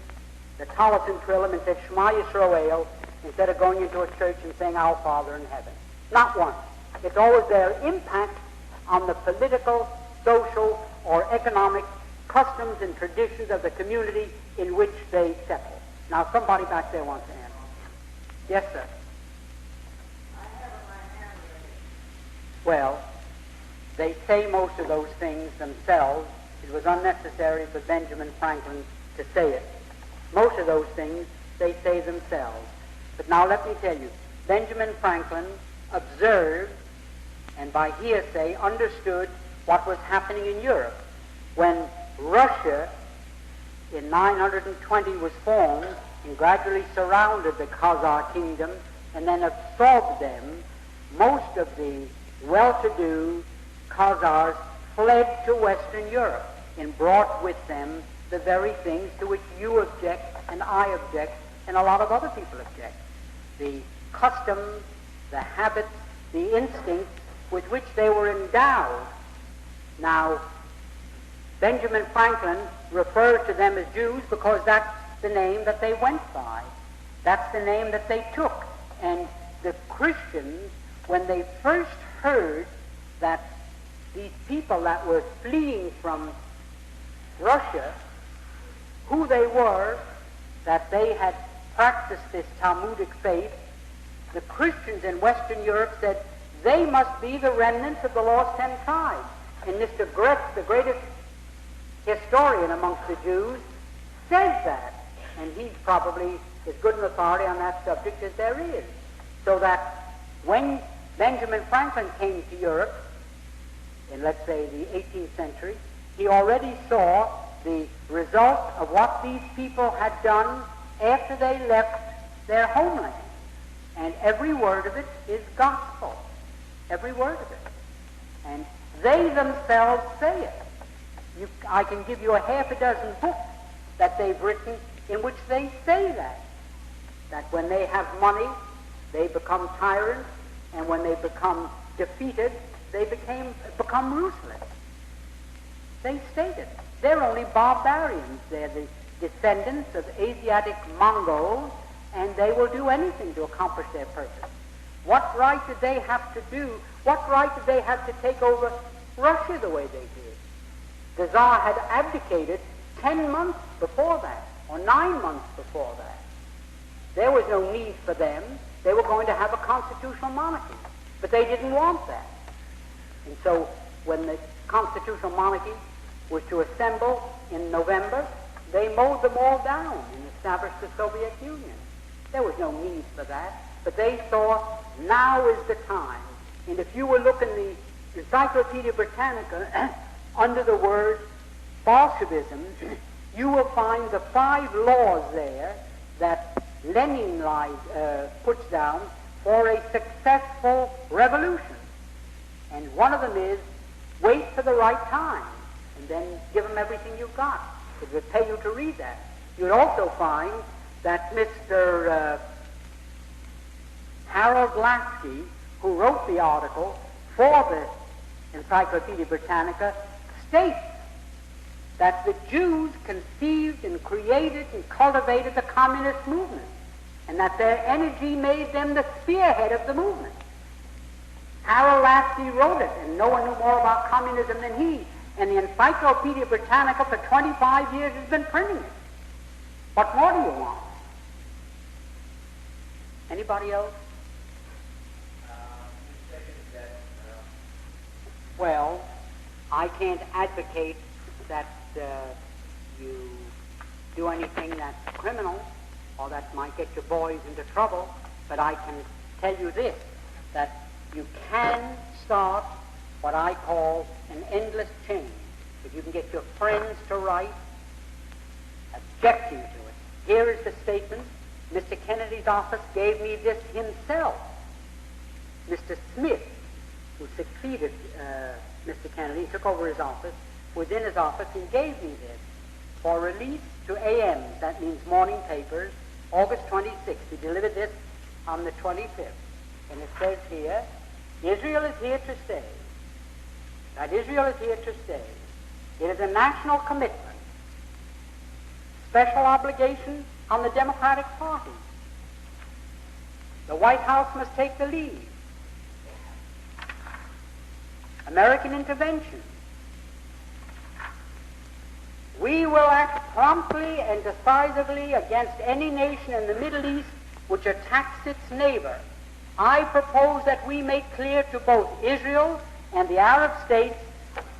the Tallis and Trillim, and said Shema Yisrael, instead of going into a church and saying Our Father in heaven. Not one. It's always their impact on the political, social, or economic customs and traditions of the community in which they settle. Now, somebody back there wants to answer. Yes, sir. I have in my hand ready. Well, they say most of those things themselves. It was unnecessary for Benjamin Franklin to say it. Most of those things they say themselves. But now let me tell you, Benjamin Franklin observed and by hearsay understood what was happening in Europe. When Russia in 920 was formed and gradually surrounded the Khazar kingdom and then absorbed them, most of the well-to-do Khazars fled to Western Europe and brought with them the very things to which you object and I object and a lot of other people object. The customs, the habits, the instincts with which they were endowed. Now, Benjamin Franklin referred to them as Jews because that's the name that they went by. That's the name that they took. And the Christians, when they first heard that these people that were fleeing from Russia, who they were, that they had practiced this Talmudic faith, the Christians in Western Europe said, they must be the remnants of the lost 10 tribes. And Mr. Gretz, the greatest historian amongst the Jews, says that. And he's probably as good an authority on that subject as there is. So that when Benjamin Franklin came to Europe, in let's say the 18th century, he already saw the result of what these people had done after they left their homeland. And every word of it is gospel. Every word of it. And they themselves say it. I can give you a half a dozen books that they've written in which they say that. That when they have money, they become tyrants, and when they become defeated, they become ruthless. They state it. They're only barbarians. They're the descendants of Asiatic Mongols, and they will do anything to accomplish their purpose. What right did they have to do? What right did they have to take over Russia the way they did? The Tsar had abdicated 10 months before that, or 9 months before that. There was no need for them. They were going to have a constitutional monarchy, but they didn't want that. And so when the constitutional monarchy was to assemble in November, they mowed them all down and established the Soviet Union. There was no need for that, but they thought now is the time. And if you will look in the Encyclopedia Britannica under the word Bolshevism, you will find the 5 laws there that Lenin puts down for a successful revolution. And one of them is Wait for the right time, and then give them everything you've got. It would pay you to read that. You'd also find that Mr. Harold Lasky, who wrote the article for the Encyclopedia Britannica, states that the Jews conceived and created and cultivated the communist movement, and that their energy made them the spearhead of the movement. Harold Lasky wrote it, and no one knew more about communism than he. And the Encyclopedia Britannica for 25 years has been printing it. What more do you want? Anybody else? Well, I can't advocate that you do anything that's criminal or that might get your boys into trouble, but I can tell you this, that you can start what I call an endless chain. If you can get your friends to write, objecting to it. Here is the statement. Mr. Kennedy's office gave me this himself. Mr. Smith, who succeeded Mr. Kennedy, took over his office, was in his office and gave me this for release to AMs, that means morning papers, August 26th. He delivered this on the 25th. And it says here, Israel is here to stay. That Israel is here to stay. It is a national commitment, special obligation on the Democratic Party. The White House must take the lead. American intervention. We will act promptly and decisively against any nation in the Middle East which attacks its neighbor. I propose that we make clear to both Israel and the Arab states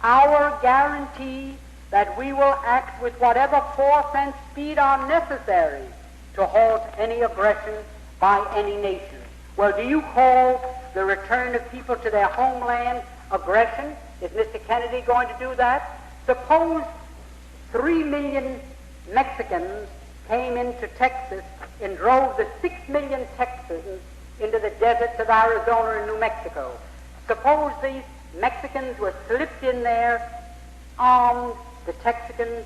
our guarantee that we will act with whatever force and speed are necessary to halt any aggression by any nation. Well, do you call the return of people to their homeland aggression? Is Mr. Kennedy going to do that? Suppose 3 million Mexicans came into Texas and drove the 6 million Texans into the deserts of Arizona and New Mexico. Suppose these Mexicans were slipped in there, armed, the Texans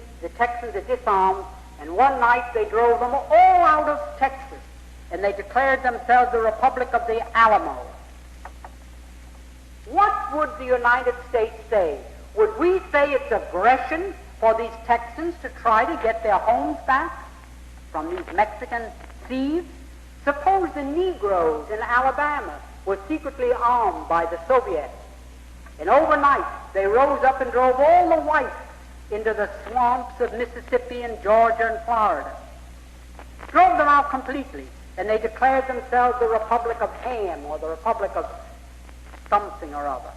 are disarmed, and one night they drove them all out of Texas, and they declared themselves the Republic of the Alamo. What would the United States say? Would we say it's aggression for these Texans to try to get their homes back from these Mexican thieves? Suppose the Negroes in Alabama were secretly armed by the Soviets, and overnight they rose up and drove all the whites into the swamps of Mississippi and Georgia and Florida. Drove them out completely, and they declared themselves the Republic of Ham or the Republic of something or other.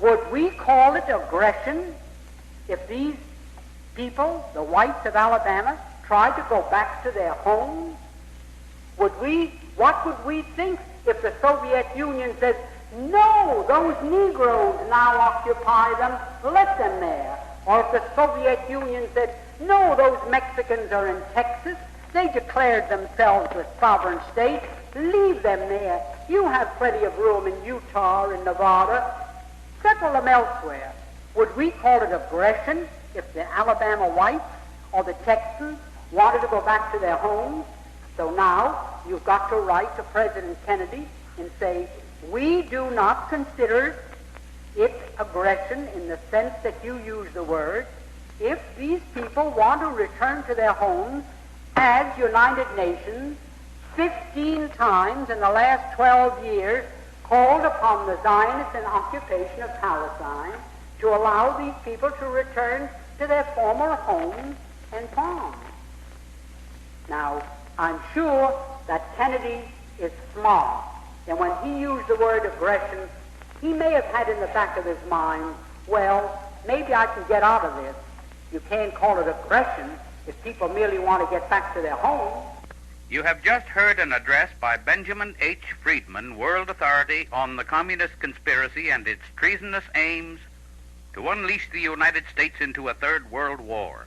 Would we call it aggression if these people, the whites of Alabama, tried to go back to their homes? What would we think if the Soviet Union says, no, those Negroes now occupy them, let them there? Or if the Soviet Union said, no, those Mexicans are in Texas, they declared themselves a sovereign state, leave them there. You have plenty of room in Utah and Nevada. Settle them elsewhere. Would we call it aggression if the Alabama whites or the Texans wanted to go back to their homes? So now you've got to write to President Kennedy and say, we do not consider it aggression in the sense that you use the word if these people want to return to their homes as United Nations 15 times in the last 12 years called upon the Zionists and occupation of Palestine to allow these people to return to their former homes and farms. Now, I'm sure that Kennedy is smart, and when he used the word aggression, he may have had in the back of his mind, well, maybe I can get out of this. You can't call it aggression if people merely want to get back to their homes. You have just heard an address by Benjamin H. Freedman, World Authority on the Communist Conspiracy and its treasonous aims to unleash the United States into a Third World War.